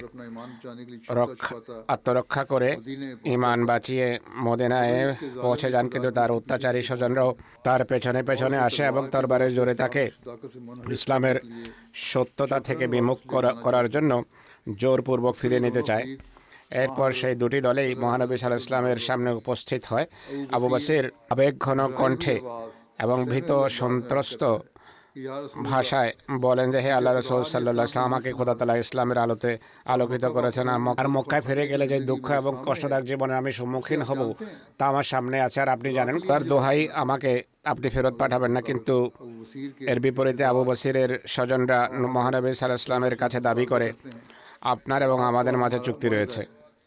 Speaker 1: আত্মরক্ষা করে ঈমান বাঁচিয়ে মদিনায় পৌঁছে যান, কিন্তু তার অত্যাচারী স্বজনরাও তার পেছনে পেছনে আসে এবং তরবারের জোরে তাকে ইসলামের সত্যতা থেকে বিমুখ করার জন্য জোরপূর্বক ফিরিয়ে নিতে চায়। এরপর সেই দুটি দলেই মহানবী সাল্লাল্লাহু আলাইহি ওয়াসাল্লামের সামনে উপস্থিত হয়। আবু বসির আবেগঘন কণ্ঠে এবং ভীত সন্ত্রস্ত
Speaker 2: कि या रसूल
Speaker 1: ভাষায় বলেন যে হে আল্লাহ রসুল সাল্লাল্লাহু আলাইহি ওয়াসাল্লাম, আমাকে খোদা তাআলা ইসলামের আলোতে আলোকিত করেছেন, আর মক্কায় ফিরে গেলে যে দুঃখ এবং কষ্টদায়ক জীবনে আমি সম্মুখীন হব তা আমার সামনে আছে। আর আপনি জানেন, তার দোহাই আমাকে আপনি ফেরত পাঠাবেন না। কিন্তু
Speaker 2: अबू वसीर के
Speaker 1: এর বিপরীতে আবু বসিরের স্বজনরা মহানবী সাল্লাল্লাহু আলাইহি ওয়াসাল্লামের কাছে দাবি করে, আপনার এবং আমাদের মাঝে চুক্তি রয়েছে,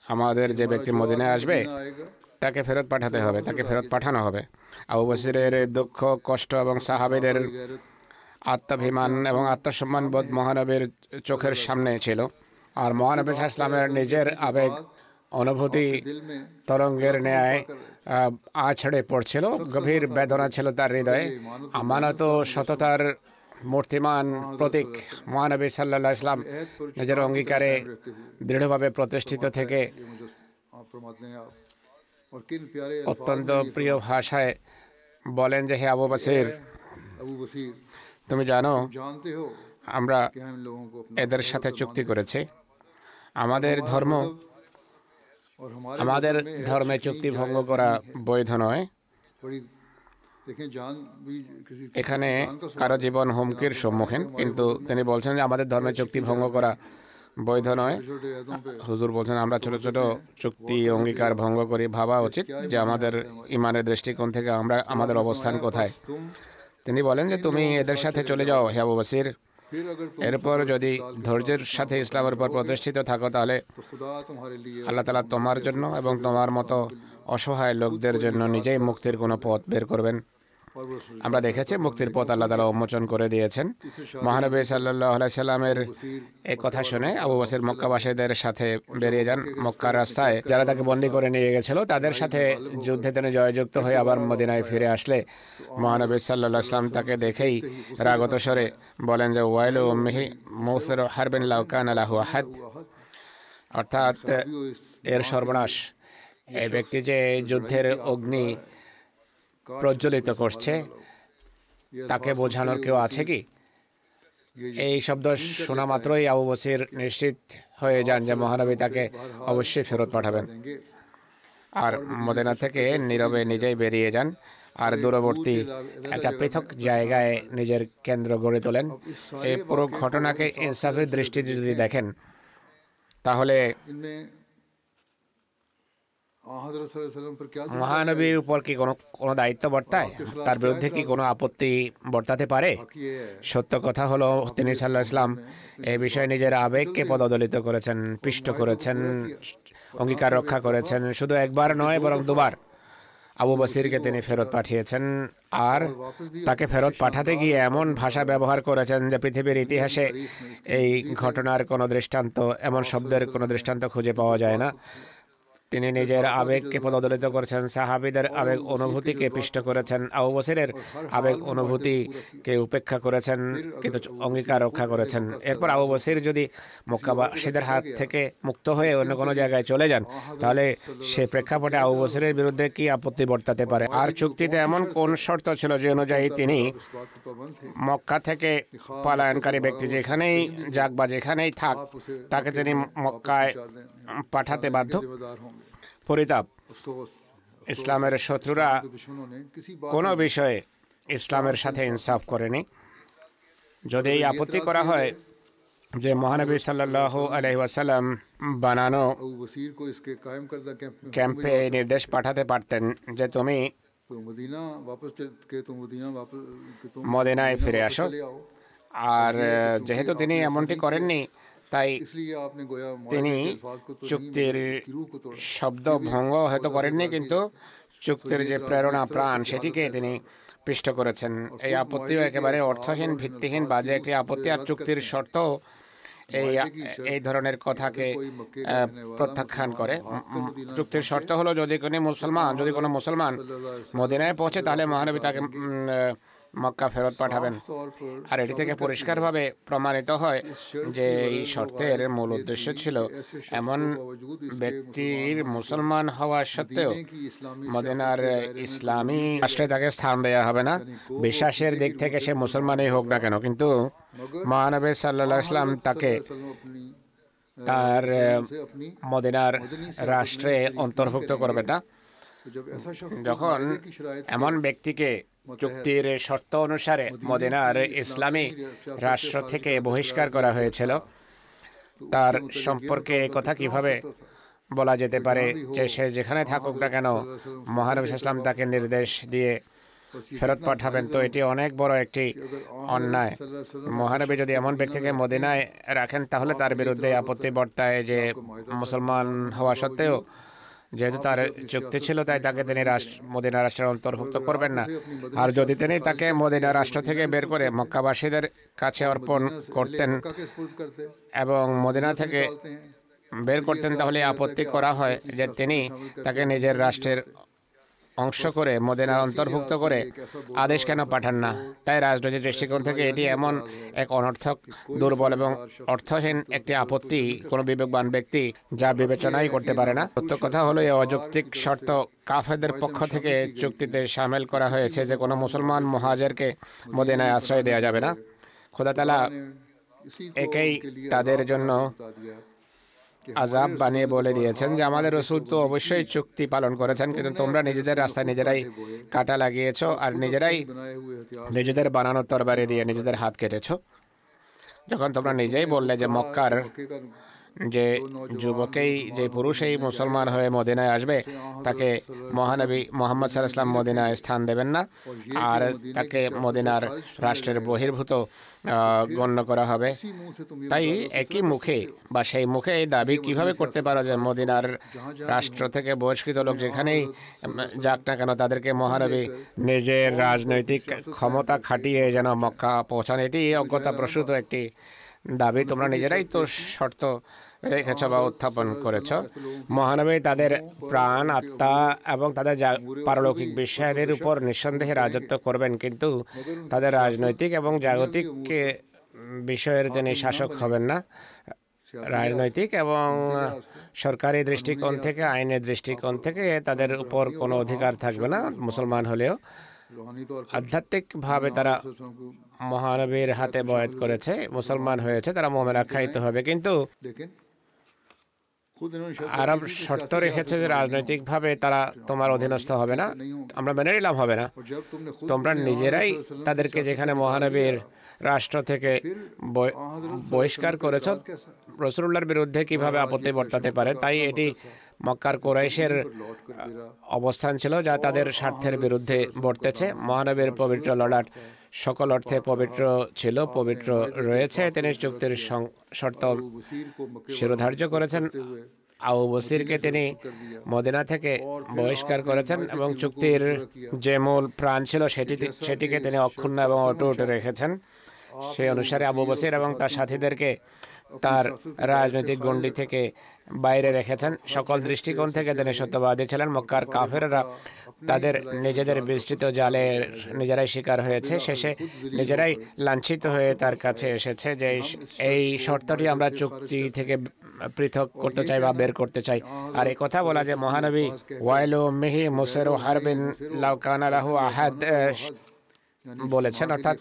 Speaker 1: আমাদের যে ব্যক্তি মদিনায় আসবে
Speaker 2: आएगा
Speaker 1: তাকে ফেরত পাঠাতে হবে, তাকে ফেরত পাঠানো হবে। আবু বসিরের দুঃখ কষ্ট এবং সাহাবীদের
Speaker 2: गैरत
Speaker 1: আত্মাভিমান এবং আত্মসম্মান বোধ মহানবীর চোখের সামনে ছিল। আর মহানবী সাল্লাল্লাহু আলাইহি ওয়াসাল্লামের নিজের আবেগ অনুভূতি
Speaker 2: दिल में
Speaker 1: তরঙ্গের ন্যায় আছড়ে পড়ছিল, গভীর বেদনা ছিল তার হৃদয়ে। আমানত ও সততার মূর্তিমান প্রতীক মহানবী সাল্লাল্লাহু আলাইহি ওয়াসাল্লাম নিজের অঙ্গীকারে দৃঢ়ভাবে প্রতিষ্ঠিত থেকে
Speaker 2: ये मुझे आप फरमाते हैं आप और किन प्यारे
Speaker 1: অত্যন্ত প্রিয় ভাষায় বলেন যে হে আবু বসির,
Speaker 2: अबू वसीर
Speaker 1: তুমি জানো
Speaker 2: जानते हो
Speaker 1: আমরা
Speaker 2: कि हम लोगों को अपना
Speaker 1: এদের সাথে চুক্তি করেছি। আমাদের ধর্ম,
Speaker 2: और हमारे
Speaker 1: আমাদের
Speaker 2: मज़हब में
Speaker 1: ধর্মে চুক্তি ভঙ্গ করা বৈধ নয়।
Speaker 2: बड़ी देखें जान भी किसी
Speaker 1: এখানে
Speaker 2: जान का
Speaker 1: কারো জীবন হুমকির সম্মুখীন, কিন্তু তিনি বলছেন যে আমাদের ধর্মে চুক্তি ভঙ্গ করা বৈধ নয়।
Speaker 2: छोटे अहदों पे
Speaker 1: হুজুর বলছেন আমরা ছোট ছোট চুক্তি অঙ্গীকার ভঙ্গ করি। ভাবা উচিত যে আমাদের ইমানের দৃষ্টিকোণ থেকে আমরা আমাদের অবস্থান কোথায়।
Speaker 2: तुम
Speaker 1: তিনি বলেন যে তুমি এদের সাথে চলে যাও হে আবু বসির,
Speaker 2: फिर अगर तुम
Speaker 1: এরপর যদি ধৈর্যের সাথে ইসলামের উপর প্রতিষ্ঠিত থাকো তাহলে
Speaker 2: तो खुदा तुम्हारे लिए
Speaker 1: আল্লাহ তাআলা তোমার জন্য এবং তোমার মতো অসহায় লোকদের জন্য নিজেই মুক্তির কোনো পথ বের করবেন।
Speaker 2: और वो रसूल
Speaker 1: আমরা দেখেছি মুক্তির পথ আল্লাহ তাআলা উন্মোচন করে দিয়েছেন। মহানবী সাল্লাল্লাহু আলাইহি সাল্লামের এই কথা শুনে আবু বসির মক্কাবাসীদের সাথে বেরিয়ে যান। মক্কার রাস্তায় যারা তাকে বন্দী করে নিয়ে গেছিল তাদের সাথে যুদ্ধে তিনি জয়যুক্ত হয়ে আবার মদিনায় ফিরে আসলে মহানবী সাল্লাল্লাহু আলাইহি সাল্লাম তাকে দেখেই রাগত স্বরে বলেন যে ওয়াইলু উম্মিহি মুসির হারবিন লাউ কানা লাহু আহাদ, অর্থাৎ এর সর্বনাশ, এই ব্যক্তি যে যুদ্ধের অগ্নি প্রজ্বলিত করছে তাকে বোঝানোর কেউ আছে কি? এই শব্দ শোনা মাত্রই আবু বসির নিশ্চিত হয়ে যান যে মহানবী তাকে অবশ্যই ফেরত পাঠাবেন।
Speaker 2: देंगे
Speaker 1: আর মদিনা থেকে নীরবে নিজেই বেরিয়ে যান আর দূরবর্তী একটা পৃথক জায়গায় নিজের কেন্দ্র গড়ে তোলেন। এই পুরো ঘটনাকে ইনসাফের দৃষ্টিতে যদি দেখেন তাহলে
Speaker 2: इनमें हज़रत सल्लल्लाहु अलैहि वसल्लम पर क्या
Speaker 1: মহানবীর উপর কি কোনো দায়িত্ব বর্তায়? তার বিরুদ্ধে কি কোনো আপত্তি বর্তাতে পারে?
Speaker 2: हक ये है
Speaker 1: সত্য কথা হলো তিনি সাল্লাল্লাহু আলাইহি ওয়াসাল্লাম এই বিষয়ে নিজের আবেগকে পদদলিত করেছেন, পিষ্ট করেছেন, অঙ্গীকার রক্ষা করেছেন। শুধু একবার নয় বরং দুবার আবু বসিরকে তিনি ফেরত পাঠিয়েছেন। আর তাকে ফেরত পাঠাতে গিয়ে এমন ভাষা ব্যবহার করেছেন যে পৃথিবীর ইতিহাসে এই ঘটনার কোনো দৃষ্টান্ত, এমন শব্দের কোনো দৃষ্টান্ত খুঁজে পাওয়া যায় না। তিনি নিজের আবেগকে পদদলিত করেছেন, সাহাবীদের আবেগ অনুভূতিকে পিষ্ট করেছেন, আবু বসিরের আবেগ অনুভূতিকে উপেক্ষা করেছেন, কিন্তু অঙ্গীকার রক্ষা করেছেন। এরপর আবু বসির যদি মক্কাবাসীদের হাত থেকে মুক্ত হয়ে অন্য কোনো জায়গায় চলে যান তাহলে সে প্রেক্ষাপটে আবু বসিরের বিরুদ্ধে কি আপত্তি বর্তাতে পারে? আর চুক্তিতে এমন কোন শর্ত ছিল যে অনুযায়ী তিনি
Speaker 2: इस बात के पाबंद थे
Speaker 1: মক্কা থেকে পলায়নকারী ব্যক্তি যেখানেই যাক বা যেখানেই থাক তাকে তিনি মক্কায় পাঠাতে বাধ্য?
Speaker 2: जिम्मेदार होंगे।
Speaker 1: পরিতাপ,
Speaker 2: अफसोस
Speaker 1: ইসলামের শত্রুরা
Speaker 2: के दुश्मनों ने किसी बात
Speaker 1: কোনো বিষয়ে ইসলামের সাথে ইনসাফ করেনি। যদি এই আপত্তি করা হয় যে মহানবী সাল্লাল্লাহু আলাইহি ওয়াসাল্লাম বানানো
Speaker 2: अबू वसीर को इसके कायम करदा कैंप में
Speaker 1: ক্যাম্পে নির্দেশ পাঠাতে পারতেন যে তুমি
Speaker 2: तो मदीना वापस के तुम मदीना वापस कि तुम
Speaker 1: মদিনায় ফিরে
Speaker 2: वापस
Speaker 1: আসো।
Speaker 2: चले आओ।
Speaker 1: আর যেহেতু তিনি এমনটি করেননি তাই
Speaker 2: इसलिए आपने गोया
Speaker 1: তিনি
Speaker 2: मुआहदे के अल्फाज को तो नहीं
Speaker 1: চুক্তির
Speaker 2: मगर उसकी रूह को तोड़ा।
Speaker 1: শব্দ ভঙ্গ হয়তো করেননি, কিন্তু চুক্তির যে প্রেরণা প্রাণ সেটিকে তিনি পিষ্ট করেছেন। এই আপত্তিও একেবারে অর্থহীন, ভিত্তিহীন, বাজে একটি আপত্তি। আর চুক্তির শর্ত এই ধরনের কথাকে প্রত্যাখ্যান করে। চুক্তির শর্ত হলো যদি কোনো মুসলমান মদিনায় পৌঁছে তাহলে মহানবী তাকে মক্কা ফেরত পাঠাবেন।
Speaker 2: तौर पर
Speaker 1: আর এটি থেকে পরিষ্কারভাবে প্রমাণিত হয় যে এই শর্তের মূল উদ্দেশ্য ছিল এমন ব্যক্তির মুসলমান হওয়া সত্ত্বেও
Speaker 2: कि इस्लामी
Speaker 1: মদিনার ইসলামী রাষ্ট্রে তাকে স্থান দেওয়া হবে না। বিশ্বাসের দিক থেকে সে মুসলমানই হোক না কেন, কিন্তু মহানবী সাল্লাল্লাহু আলাইহি ওয়াসাল্লাম তাকে
Speaker 2: अपनी
Speaker 1: তার
Speaker 2: से अपनी
Speaker 1: মদিনার রাষ্ট্রে অন্তর্ভুক্ত করবে না।
Speaker 2: तो जब ऐसा शख्स
Speaker 1: যখন
Speaker 2: की शरायत
Speaker 1: এমন ব্যক্তিকে চুক্তির শর্ত অনুসারে মদিনার ইসলামী রাষ্ট্র থেকে বহিষ্কার করা হয়েছিল, তার সম্পর্কে কথা কিভাবে বলা যেতে পারে যে সে যেখানে থাকুক না কেন মহানবী ইসলাম তাকে নির্দেশ দিয়ে ফেরত পাঠাবেন? তো এটি অনেক বড় একটি অন্যায়। মহানবী যদি এমন ব্যক্তিকে মদিনায় রাখেন তাহলে তার বিরুদ্ধে আপত্তি বর্তায় যে মুসলমান হওয়া সত্ত্বেও যেহেতু তার চুক্তি ছিল তাই তাকে তিনি মদিনা রাষ্ট্রের অন্তর্ভুক্ত করবেন না। আর যদি তিনি তাকে মদিনা রাষ্ট্র থেকে বের করে মক্কাবাসীদের কাছে অর্পণ করতেন এবং মদিনা থেকে বের করতেন তাহলে আপত্তি করা হয় যে তিনি তাকে নিজের রাষ্ট্রের অংশ করে মদিনার অন্তর্ভুক্ত করে আদেশ কেন পাঠান না? তাই রাজনৈতিক দৃষ্টিকোণ থেকে এটি এমন এক অনর্থক, দুর্বল এবং অর্থহীন একটি আপত্তি কোনো বিবেকবান ব্যক্তি যা বিবেচনাই করতে পারে না। সত্য কথা হলো এই অযৌক্তিক শর্ত কাফেরদের পক্ষ থেকে চুক্তিতে শামিল করা হয়েছে যে কোনো মুসলমান মুহাজিরকে মদিনায় আশ্রয় দেওয়া যাবে না। খোদা তাআলা একেই তাদের জন্য আযাব বানিয়ে বলে দিয়েছেন যে আমাদের রাসূল তো অবশ্যই চুক্তি পালন করেছেন, কিন্তু তোমরা নিজেদের রাস্তায় নিজেরাই কাঁটা লাগিয়েছো আর নিজেরাই নিজেদের বানানো তরবারি দিয়ে নিজেদের হাত কেটেছো। যখন তোমরা নিজেই বললে যে মক্কার যে যুবকেই, যে পুরুষেই মুসলমান হয়ে মদিনায় আসবে তাকে মহানবী মুহাম্মদ সাল্লাল্লাহু আলাইহি ওয়াসাল্লাম মদিনায় স্থান দেবেন না আর তাকে মদিনার রাষ্ট্রের বহির্ভূত গণ্য করা হবে, তাই একই মুখে বা সেই মুখে এই দাবি কিভাবে করতে পারো যে মদিনার রাষ্ট্র থেকে বহিষ্কৃত লোক যেখানেই যাক না কেন তাদেরকে মহানবী নিজের রাজনৈতিক ক্ষমতা খাটিয়ে যেন মক্কা পৌঁছান? এটি অজ্ঞতা প্রসূত একটি দাবি। তোমরা নিজেরাই তো শর্ত রেখেছ বা উত্থাপন করেছ। মহানবী তাদের প্রাণ, আত্মা এবং তাদের পারলৌকিক বিষয়ের উপর নিঃসন্দেহে রাজত্ব করবেন, কিন্তু তাদের রাজনৈতিক এবং জাগতিক বিষয়ের তিনি শাসক হবেন না। রাজনৈতিক এবং সরকারি দৃষ্টিকোণ থেকে, আইনের দৃষ্টিকোণ থেকে তাদের উপর কোনো অধিকার থাকবে না মুসলমান হলেও। আধ্যাত্মিকভাবে তারা মহানবীর হাতে বয়াত করেছে, মুসলমান হয়েছে, তারা মুমিন আখ্যায়িত হবে, কিন্তু আরব শর্ত রেখেছে যে রাজনৈতিকভাবে তারা তোমার অধীনস্থ হবে না, আমরা মেনে নিলাম হবে না। তোমরা নিজেরাই তাদেরকে যেখানে মহানবীর রাষ্ট্র থেকে বহিষ্কার করেছ, রাসূলুল্লাহর বিরুদ্ধে কিভাবে আপত্তি বর্তাতে পারে? তাই এটি মক্কার কুরাইশের অবস্থান ছিল যা তাদের স্বার্থের বিরুদ্ধে বর্তেছে। মহানবীর পবিত্র ললাট সকল অর্থে পবিত্র ছিল, পবিত্র রয়েছে। তিনি চুক্তির শর্ত শিরোধার্য করেছেন। আবু বসিরকে তিনি মদিনা থেকে বহিষ্কার করেছেন এবং চুক্তির যে মূল প্রাণ ছিল সেটিকে তিনি অক্ষুণ্ণ এবং অটুট রেখেছেন। সেই অনুসারে আবু বসির এবং তার সাথীদেরকে তার রাজনৈতিক গণ্ডি থেকে বাইরে রেখেছেন। সকল দৃষ্টিকোণ থেকে তিনি সত্যবাদী ছিলেন। মক্কার কাফেররা তাদের নিজেদের বিস্তৃত জালে নিজেরাই শিকার হয়েছে, শেষে নিজেরাই লাঞ্ছিত হয়ে তার কাছে এসেছে যে এই শর্তটি আমরা চুক্তি থেকে পৃথক করতে চাই বা বের করতে চাই। আর এই কথা বলা যে মহানবী ওয়াইলু মিহি মুসেরু হারবিন লাউ কানা লাহু আহাদ বলেছেন, অর্থাৎ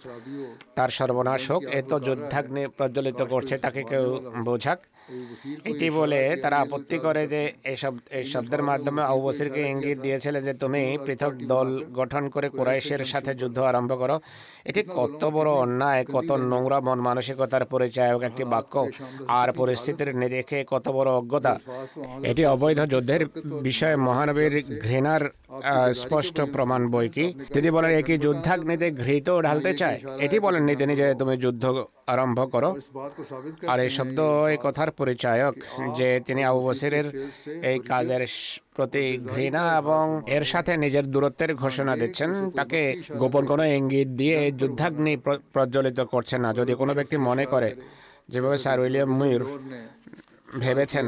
Speaker 1: তার সর্বনাশ হোক, এ তো যুদ্ধাগ্নি প্রজ্বলিত করছে, তাকে কেউ বোঝাক। এটি বলে তারা আপত্তি করে যে এই শব্দের মাধ্যমে আবু বসিরকে ইঙ্গিত দিয়েছিল যে তুমি পৃথক দল গঠন করে কুরাইশের সাথে যুদ্ধ আরম্ভ করো। এটি কত বড় অন্যায়, কত নোংরা মন মানসিকতার পরিচায়ক একটি বাক্য, আর পরিস্থিতির নিরিখে কত বড় অজ্ঞতা। এটি অবৈধ যুদ্ধের বিষয়ে মহানবীর ঘৃণার স্পষ্ট প্রমাণ। বই কি তিনি বলেন একই যুদ্ধাগ্নিতে ঘৃত ঢালতে চায়? এটি বলেননি তিনি যে তুমি যুদ্ধ আরম্ভ করো। আর এই শব্দ এই কথার পরিচায়ক যে তিনি আবু বসিরের এই কাজের প্রতি ঘৃণা এবং এর সাথে নিজের দূরত্বের ঘোষণা দিচ্ছেন। তাকে গোপন কোনো ইঙ্গিত দিয়ে যুদ্ধাগ্নি প্রজ্বলিত করছেন না। যদি কোনো ব্যক্তি মনে করে, যেভাবে স্যার উইলিয়াম মুইর ভেবেছেন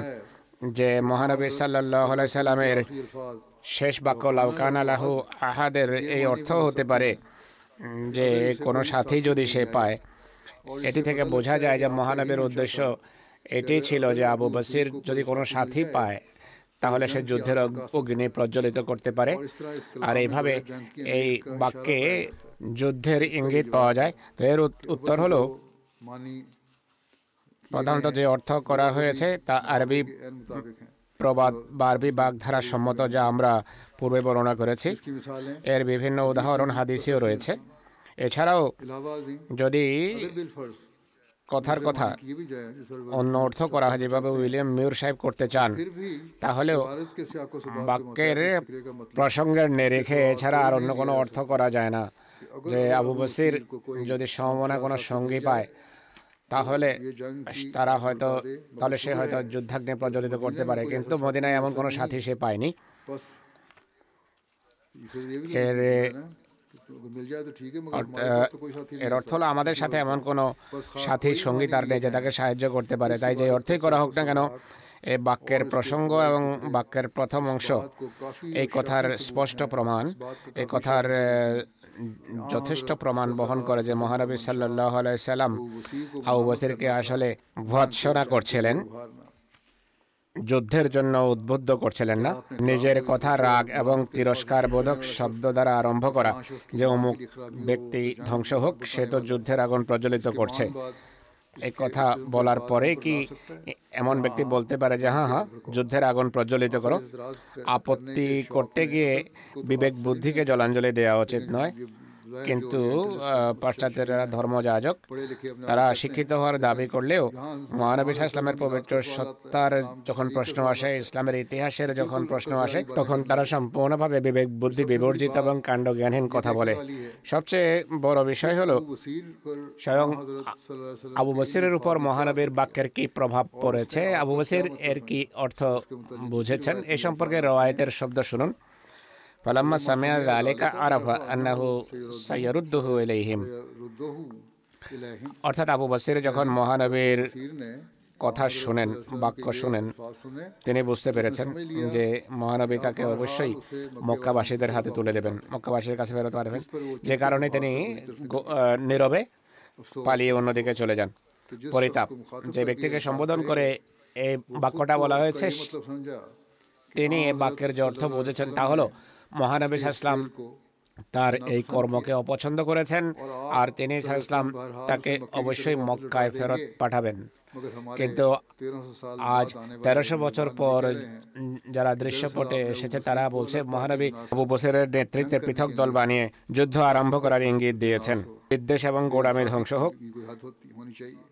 Speaker 1: যে মহানবী সাল্লাল্লাহু আলাইহি সাল্লামের শেষ বাক্য লাউ কানা লাহু আহাদের এই অর্থ হতে পারে যে কোনো সাথী যদি সে পায়, এটি থেকে বোঝা যায় যে মহানবীর উদ্দেশ্য এটি ছিল যে আবু বসির যদি কোনো সাথী পায় তাহলে সে যুদ্ধের অগ্নি প্রজ্বলিত করতে পারে। আর এইভাবে এই বাক্যে যুদ্ধের ইঙ্গিত পাওয়া যায়। তো এর উত্তর হলো প্রধানত যে অর্থ করা হয়েছে তা আরবি প্রবাদ বারবি বাগধারা সম্মত, যা আমরা পূর্বে বর্ণনা করেছি।
Speaker 2: इसकी मिसालें
Speaker 1: এর বিভিন্ন উদাহরণ হাদিসেও রয়েছে। এছাড়াও
Speaker 2: इलाहाबादी
Speaker 1: যদি
Speaker 2: अगर बिलफर्ज
Speaker 1: কথার কথা
Speaker 2: माने किए भी जाए जिस तरह
Speaker 1: অন্য অর্থ করা হয়, যেভাবে উইলিয়াম মিউর সাহেব করতে চান,
Speaker 2: फिर भी
Speaker 1: তাহলেও
Speaker 2: इबारत के सियाको सबाब के
Speaker 1: বাক্যের
Speaker 2: मुताबिक इस फिक्रे का मतलब
Speaker 1: প্রসঙ্গের নিরিখে এছাড়া আর অন্য কোনো অর্থ করা যায় না
Speaker 2: अगर
Speaker 1: যে
Speaker 2: अगर
Speaker 1: আবু
Speaker 2: अबू
Speaker 1: বসির
Speaker 2: बसीर को कोई
Speaker 1: যদি সমমনা কোনো
Speaker 2: साथ
Speaker 1: সঙ্গী
Speaker 2: मिल
Speaker 1: পায়,
Speaker 2: जाए,
Speaker 1: তাহলে
Speaker 2: ये जंग की
Speaker 1: তারা
Speaker 2: आग
Speaker 1: হয়তো
Speaker 2: भड़का दे,
Speaker 1: তাহলে
Speaker 2: मगर
Speaker 1: সে
Speaker 2: शुक्र
Speaker 1: হয়তো
Speaker 2: है
Speaker 1: যুদ্ধাগ্নি প্রজ্বলিত
Speaker 2: मदीने
Speaker 1: করতে
Speaker 2: में
Speaker 1: পারে,
Speaker 2: कोई
Speaker 1: কিন্তু
Speaker 2: ऐसा
Speaker 1: মদিনায়
Speaker 2: साथी
Speaker 1: এমন
Speaker 2: ऐसा
Speaker 1: কোনো
Speaker 2: नहीं
Speaker 1: সাথী
Speaker 2: है।
Speaker 1: সে পায়নি।
Speaker 2: बस इसे ये भी
Speaker 1: এর
Speaker 2: है ना कि अगर मिल जाए तो ठीक है, मगर हमारे पास तो कोई साथी नहीं
Speaker 1: এর
Speaker 2: है
Speaker 1: অর্থ
Speaker 2: ऐसा।
Speaker 1: হলো আমাদের সাথে এমন কোনো
Speaker 2: बस खाक
Speaker 1: সাথী
Speaker 2: कोई
Speaker 1: সঙ্গী
Speaker 2: मानी
Speaker 1: তার
Speaker 2: लिए
Speaker 1: নেই যে
Speaker 2: जाएं।
Speaker 1: তাকে সাহায্য করতে পারে।
Speaker 2: इस
Speaker 1: তাই যে
Speaker 2: इबारत
Speaker 1: অর্থই
Speaker 2: के
Speaker 1: করা
Speaker 2: सियाको
Speaker 1: হোক না কেন,
Speaker 2: सबाब
Speaker 1: এই বাক্যের
Speaker 2: और इसके
Speaker 1: প্রসঙ্গ
Speaker 2: फवाइद
Speaker 1: এবং
Speaker 2: के टुकड़े
Speaker 1: বাক্যের প্রথম
Speaker 2: इस
Speaker 1: অংশ
Speaker 2: बात को काफी
Speaker 1: এই
Speaker 2: और
Speaker 1: কথার
Speaker 2: शाफी सबूत
Speaker 1: স্পষ্ট
Speaker 2: हैं,
Speaker 1: প্রমাণ,
Speaker 2: इस बात के
Speaker 1: এই
Speaker 2: काफी
Speaker 1: কথার
Speaker 2: शाफी सबूत हैं।
Speaker 1: যথেষ্ট
Speaker 2: हज़रत
Speaker 1: প্রমাণ বহন করে যে
Speaker 2: सल्लल्लाहु
Speaker 1: মহানবী
Speaker 2: अलैहि
Speaker 1: সাল্লাল্লাহু আলাইহি সাল্লাম
Speaker 2: अबू वसीर को
Speaker 1: আবু
Speaker 2: बरामद
Speaker 1: বসিরকে
Speaker 2: करना था,
Speaker 1: আসলে
Speaker 2: जान को
Speaker 1: ভর্ৎসনা
Speaker 2: जंग के
Speaker 1: করছিলেন,
Speaker 2: लिए उभारना।
Speaker 1: যুদ্ধের জন্য উদ্বুদ্ধ করছিলেন
Speaker 2: क्या
Speaker 1: না।
Speaker 2: आपने कलाम
Speaker 1: নিজের
Speaker 2: को इस
Speaker 1: কথা
Speaker 2: गुस्से
Speaker 1: রাগ
Speaker 2: और
Speaker 1: এবং
Speaker 2: मुलामत के अल्फाज
Speaker 1: তিরস্কার
Speaker 2: इस्तेमाल
Speaker 1: বোধক
Speaker 2: करने वाला
Speaker 1: শব্দ
Speaker 2: शख्स
Speaker 1: দ্বারা আরম্ভ
Speaker 2: कि
Speaker 1: করা
Speaker 2: फलां शख्स की
Speaker 1: যে
Speaker 2: ईमान
Speaker 1: অমুক
Speaker 2: के लिए खराबी हो
Speaker 1: ব্যক্তি
Speaker 2: तो जंग
Speaker 1: ধ্বংস
Speaker 2: की
Speaker 1: হোক,
Speaker 2: आग
Speaker 1: সে
Speaker 2: बताने
Speaker 1: তো
Speaker 2: वाला
Speaker 1: যুদ্ধের আগুন প্রজ্বলিত
Speaker 2: इसके
Speaker 1: করছে।
Speaker 2: मान बाद
Speaker 1: এই
Speaker 2: इसके
Speaker 1: কথা
Speaker 2: इस किस्म के
Speaker 1: বলার
Speaker 2: अल्फाज
Speaker 1: পরে
Speaker 2: मुंह पर
Speaker 1: কি
Speaker 2: ला सकता है
Speaker 1: এমন
Speaker 2: हाँ
Speaker 1: ব্যক্তি
Speaker 2: हाँ
Speaker 1: বলতে পারে যে
Speaker 2: जंग
Speaker 1: হ্যাঁ
Speaker 2: की
Speaker 1: হ্যাঁ
Speaker 2: आग भड़काओ।
Speaker 1: যুদ্ধের আগুন প্রজ্বলিত
Speaker 2: आखिर
Speaker 1: করো?
Speaker 2: इस इतराज करने
Speaker 1: আপত্তি
Speaker 2: के शौक
Speaker 1: করতে
Speaker 2: में
Speaker 1: গিয়ে
Speaker 2: अदब को तो
Speaker 1: বিবেক
Speaker 2: हाथ से नहीं
Speaker 1: বুদ্ধিকে
Speaker 2: देते,
Speaker 1: জলাঞ্জলি দেওয়া উচিত
Speaker 2: लेकिन
Speaker 1: নয়।
Speaker 2: ये ज़ाहिर जो
Speaker 1: কিন্তু
Speaker 2: ओरिएंटलिस्ट
Speaker 1: পাশ্চাত্যেরা
Speaker 2: मुस्तशरिकीन हैं,
Speaker 1: ধর্মযাজক,
Speaker 2: पढ़े लिखे अपने आप
Speaker 1: তারা
Speaker 2: कहते हैं,
Speaker 1: শিক্ষিত হওয়ার দাবি
Speaker 2: लेकिन
Speaker 1: করলেও
Speaker 2: यहाँ
Speaker 1: মহানবী
Speaker 2: मोहम्मद
Speaker 1: ইসলামের
Speaker 2: की ज़ात
Speaker 1: পবিত্র
Speaker 2: का सवाल आता है,
Speaker 1: সত্তার
Speaker 2: इस्लाम की
Speaker 1: যখন
Speaker 2: तारीख का
Speaker 1: প্রশ্ন
Speaker 2: सवाल
Speaker 1: আসে,
Speaker 2: आता है,
Speaker 1: ইসলামের ইতিহাসের
Speaker 2: तो
Speaker 1: যখন
Speaker 2: बिल्कुल
Speaker 1: প্রশ্ন
Speaker 2: अक्ल से
Speaker 1: আসে,
Speaker 2: वाली बातें
Speaker 1: তখন
Speaker 2: करने
Speaker 1: তারা
Speaker 2: लगते हैं।
Speaker 1: সম্পূর্ণভাবে বিবেক
Speaker 2: फिर
Speaker 1: বুদ্ধি
Speaker 2: सबसे बड़ी
Speaker 1: বিবর্জিত এবং
Speaker 2: बात
Speaker 1: কাণ্ডজ্ঞানহীন
Speaker 2: ये
Speaker 1: কথা
Speaker 2: देखने
Speaker 1: বলে।
Speaker 2: वाली है
Speaker 1: সবচেয়ে বড় বিষয় হলো
Speaker 2: अबू बसीर पर
Speaker 1: স্বয়ং
Speaker 2: हज़रत सल्लल्लाहु अलैहि वसल्लम
Speaker 1: আবু
Speaker 2: के इन
Speaker 1: বসিরের উপর
Speaker 2: अल्फाज ने क्या
Speaker 1: মহানবীর
Speaker 2: असर किया
Speaker 1: বাক্যের কি প্রভাব
Speaker 2: और
Speaker 1: পড়েছে,
Speaker 2: उसने
Speaker 1: আবু
Speaker 2: आपका
Speaker 1: বসির
Speaker 2: क्या मतलब
Speaker 1: এর কি
Speaker 2: समझा।
Speaker 1: অর্থ
Speaker 2: उसके मुतालिक दूसरी
Speaker 1: বুঝেছেন,
Speaker 2: रिवायत
Speaker 1: এ
Speaker 2: में
Speaker 1: সম্পর্কে
Speaker 2: अल्फाज आते हैं,
Speaker 1: রওয়ায়েতের শব্দ শুনুন। ফালাম্মা
Speaker 2: फलम्मा
Speaker 1: সামিআ
Speaker 2: समिअ
Speaker 1: যালিকা
Speaker 2: ज़ालिका
Speaker 1: আরাফা
Speaker 2: अरफ़ा
Speaker 1: আন্নাহু সাইয়ারুদ্দুহু ইলাইহিম।
Speaker 2: सयरुद्दुहु इलैहिम।
Speaker 1: অর্থাৎ আবু বসির যখন
Speaker 2: यानी
Speaker 1: মহানবীর
Speaker 2: अबू बसीर ने
Speaker 1: কথা
Speaker 2: हज़रत
Speaker 1: শুনেন,
Speaker 2: सल्लल्लाहु अलैहि वसल्लम
Speaker 1: বাক্য
Speaker 2: के ये
Speaker 1: শুনেন,
Speaker 2: अल्फाज सुने,
Speaker 1: তিনি বুঝতে
Speaker 2: उसने
Speaker 1: পেরেছেন
Speaker 2: समझ लिया
Speaker 1: যে
Speaker 2: कि
Speaker 1: মহানবী
Speaker 2: अब
Speaker 1: তাকে
Speaker 2: बहरहाल
Speaker 1: অবশ্যই
Speaker 2: उसे मक्के वालों की
Speaker 1: মক্কাবাসীদের
Speaker 2: तरफ
Speaker 1: হাতে
Speaker 2: वापस
Speaker 1: তুলে দেবেন,
Speaker 2: लौटा दें।
Speaker 1: মক্কাবাসীর কাছে ফেরত পাঠাবেন,
Speaker 2: जिस पर वो
Speaker 1: যে
Speaker 2: चुपके से
Speaker 1: কারণে
Speaker 2: भाग
Speaker 1: তিনি
Speaker 2: कर दूसरी तरफ निकल
Speaker 1: নীরবে
Speaker 2: अफसोस
Speaker 1: পালিয়ে
Speaker 2: और
Speaker 1: অন্যদিকে
Speaker 2: अफसोस
Speaker 1: চলে যান।
Speaker 2: कि जिस शख्स
Speaker 1: পরিতাপ,
Speaker 2: को मुखातिब
Speaker 1: যে
Speaker 2: करके
Speaker 1: ব্যক্তিকে
Speaker 2: अल्फाज
Speaker 1: সম্বোধন
Speaker 2: कहे
Speaker 1: করে
Speaker 2: गए,
Speaker 1: এই
Speaker 2: वो खुद
Speaker 1: বাক্যটা
Speaker 2: तो
Speaker 1: বলা
Speaker 2: उसका
Speaker 1: হয়েছে,
Speaker 2: ये मतलब समझा कि
Speaker 1: তিনি এই
Speaker 2: हज़रत
Speaker 1: বাক্যের যে অর্থ
Speaker 2: सल्लल्लाहु अलैहि
Speaker 1: বুঝেছেন
Speaker 2: वसल्लम
Speaker 1: তা
Speaker 2: ने
Speaker 1: হলো মহানবী
Speaker 2: इसके इस
Speaker 1: ইসলাম
Speaker 2: फेल को
Speaker 1: তার এই
Speaker 2: नापसंद
Speaker 1: কর্মকে
Speaker 2: किया
Speaker 1: অপছন্দ করেছেন,
Speaker 2: और
Speaker 1: আর
Speaker 2: आप
Speaker 1: তিনি
Speaker 2: सल्लल्लाहु अलैहि
Speaker 1: ইসলাম
Speaker 2: वसल्लम बहरहाल
Speaker 1: তাকে
Speaker 2: उसे मक्के की
Speaker 1: অবশ্যই
Speaker 2: तरफ वापस लौटा
Speaker 1: মক্কায় ফেরত
Speaker 2: देंगे,
Speaker 1: পাঠাবেন।
Speaker 2: मगर हमारे
Speaker 1: কিন্তু
Speaker 2: 1300 साल
Speaker 1: আজ
Speaker 2: बाद आने वाले
Speaker 1: 1300 বছর
Speaker 2: मेहमान
Speaker 1: পর
Speaker 2: ये कह रहे हैं
Speaker 1: যারা
Speaker 2: कि
Speaker 1: দৃশ্যপটে
Speaker 2: दरअसल आपने
Speaker 1: এসেছে
Speaker 2: अबू
Speaker 1: তারা
Speaker 2: बसीर को
Speaker 1: বলছে
Speaker 2: अलग पार्टी
Speaker 1: মহানবী
Speaker 2: बनाकर
Speaker 1: আবু বসরের
Speaker 2: जंग
Speaker 1: নেতৃত্বে
Speaker 2: करने
Speaker 1: পৃথক
Speaker 2: के
Speaker 1: দল
Speaker 2: लिए
Speaker 1: বানিয়ে যুদ্ধ আরম্ভ
Speaker 2: ऐसे
Speaker 1: করার
Speaker 2: फैसले
Speaker 1: ইঙ্গিত দিয়েছেন।
Speaker 2: सत्यानाश हो।
Speaker 1: বিদ্বেষ এবং
Speaker 2: ये
Speaker 1: গোড়ামি
Speaker 2: इंसाफ
Speaker 1: ধ্বংস হোক।
Speaker 2: की कोई हद होनी चाहिए।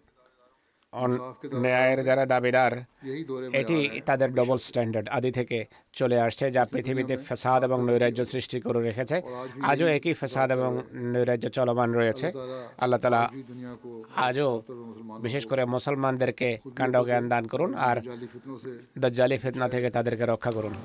Speaker 2: इंसाफ के दावेदारों
Speaker 1: ন্যায়ের
Speaker 2: में
Speaker 1: যারা দাবিদার,
Speaker 2: यही दौरे
Speaker 1: এটি
Speaker 2: मयार है
Speaker 1: তাদের
Speaker 2: हमेशा
Speaker 1: ডবল
Speaker 2: से।
Speaker 1: স্ট্যান্ডার্ড আদি থেকে চলে আসছে, যা
Speaker 2: पिछली दुनिया
Speaker 1: পৃথিবীতে
Speaker 2: में
Speaker 1: ফ্যাসাদ
Speaker 2: फसाद
Speaker 1: এবং
Speaker 2: पैदा
Speaker 1: নৈরাজ্য
Speaker 2: किया
Speaker 1: সৃষ্টি করে রেখেছে।
Speaker 2: और आज भी
Speaker 1: আজও
Speaker 2: यही
Speaker 1: একই
Speaker 2: फसाद
Speaker 1: ফ্যাসাদ
Speaker 2: चल
Speaker 1: এবং
Speaker 2: रहा है।
Speaker 1: নৈরাজ্য চলমান রয়েছে।
Speaker 2: अल्लाह
Speaker 1: আল্লাহ
Speaker 2: ताला
Speaker 1: তাআলা
Speaker 2: आज भी दुनिया को
Speaker 1: আজও
Speaker 2: खासतौर पर मुसलमानों
Speaker 1: বিশেষ
Speaker 2: को
Speaker 1: করে মুসলমানদেরকে
Speaker 2: खुद भी
Speaker 1: কাণ্ডজ্ঞান দান করুন
Speaker 2: और
Speaker 1: আর
Speaker 2: दज्जाली फितनों से
Speaker 1: দাজ্জালি ফিতনা থেকে তাদেরকে রক্ষা করুন।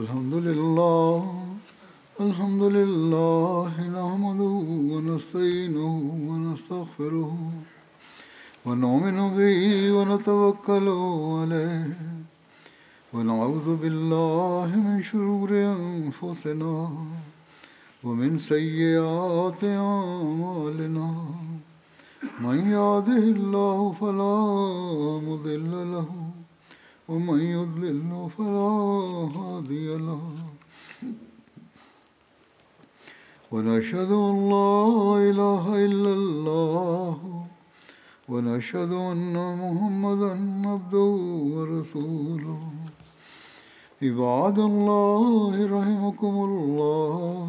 Speaker 2: الحمد لله نحمده ونستعينه ونستغفره ونؤمن به ونتوكل عليه ونعوذ بالله من شرور أنفسنا ومن سيئات أعمالنا من يهده الله فلا مضل له ومن يضلل فلا هادي له ونشهد أن لا إله إلا الله ونشهد أن محمدا عبده ورسوله عباد الله رحمكم الله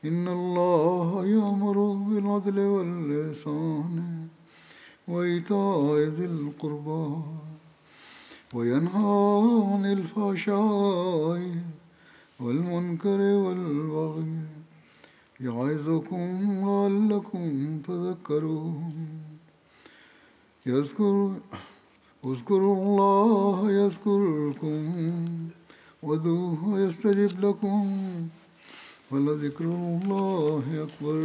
Speaker 2: إن الله يأمر بالعدل والإحسان وإيتاء ذي القربى وينهى عن الفحشاء والمنكر والبغي يعظكم لعلكم تذكرون اذكروا الله يذكركم وادعوه يستجب لكم ولذكر الله أكبر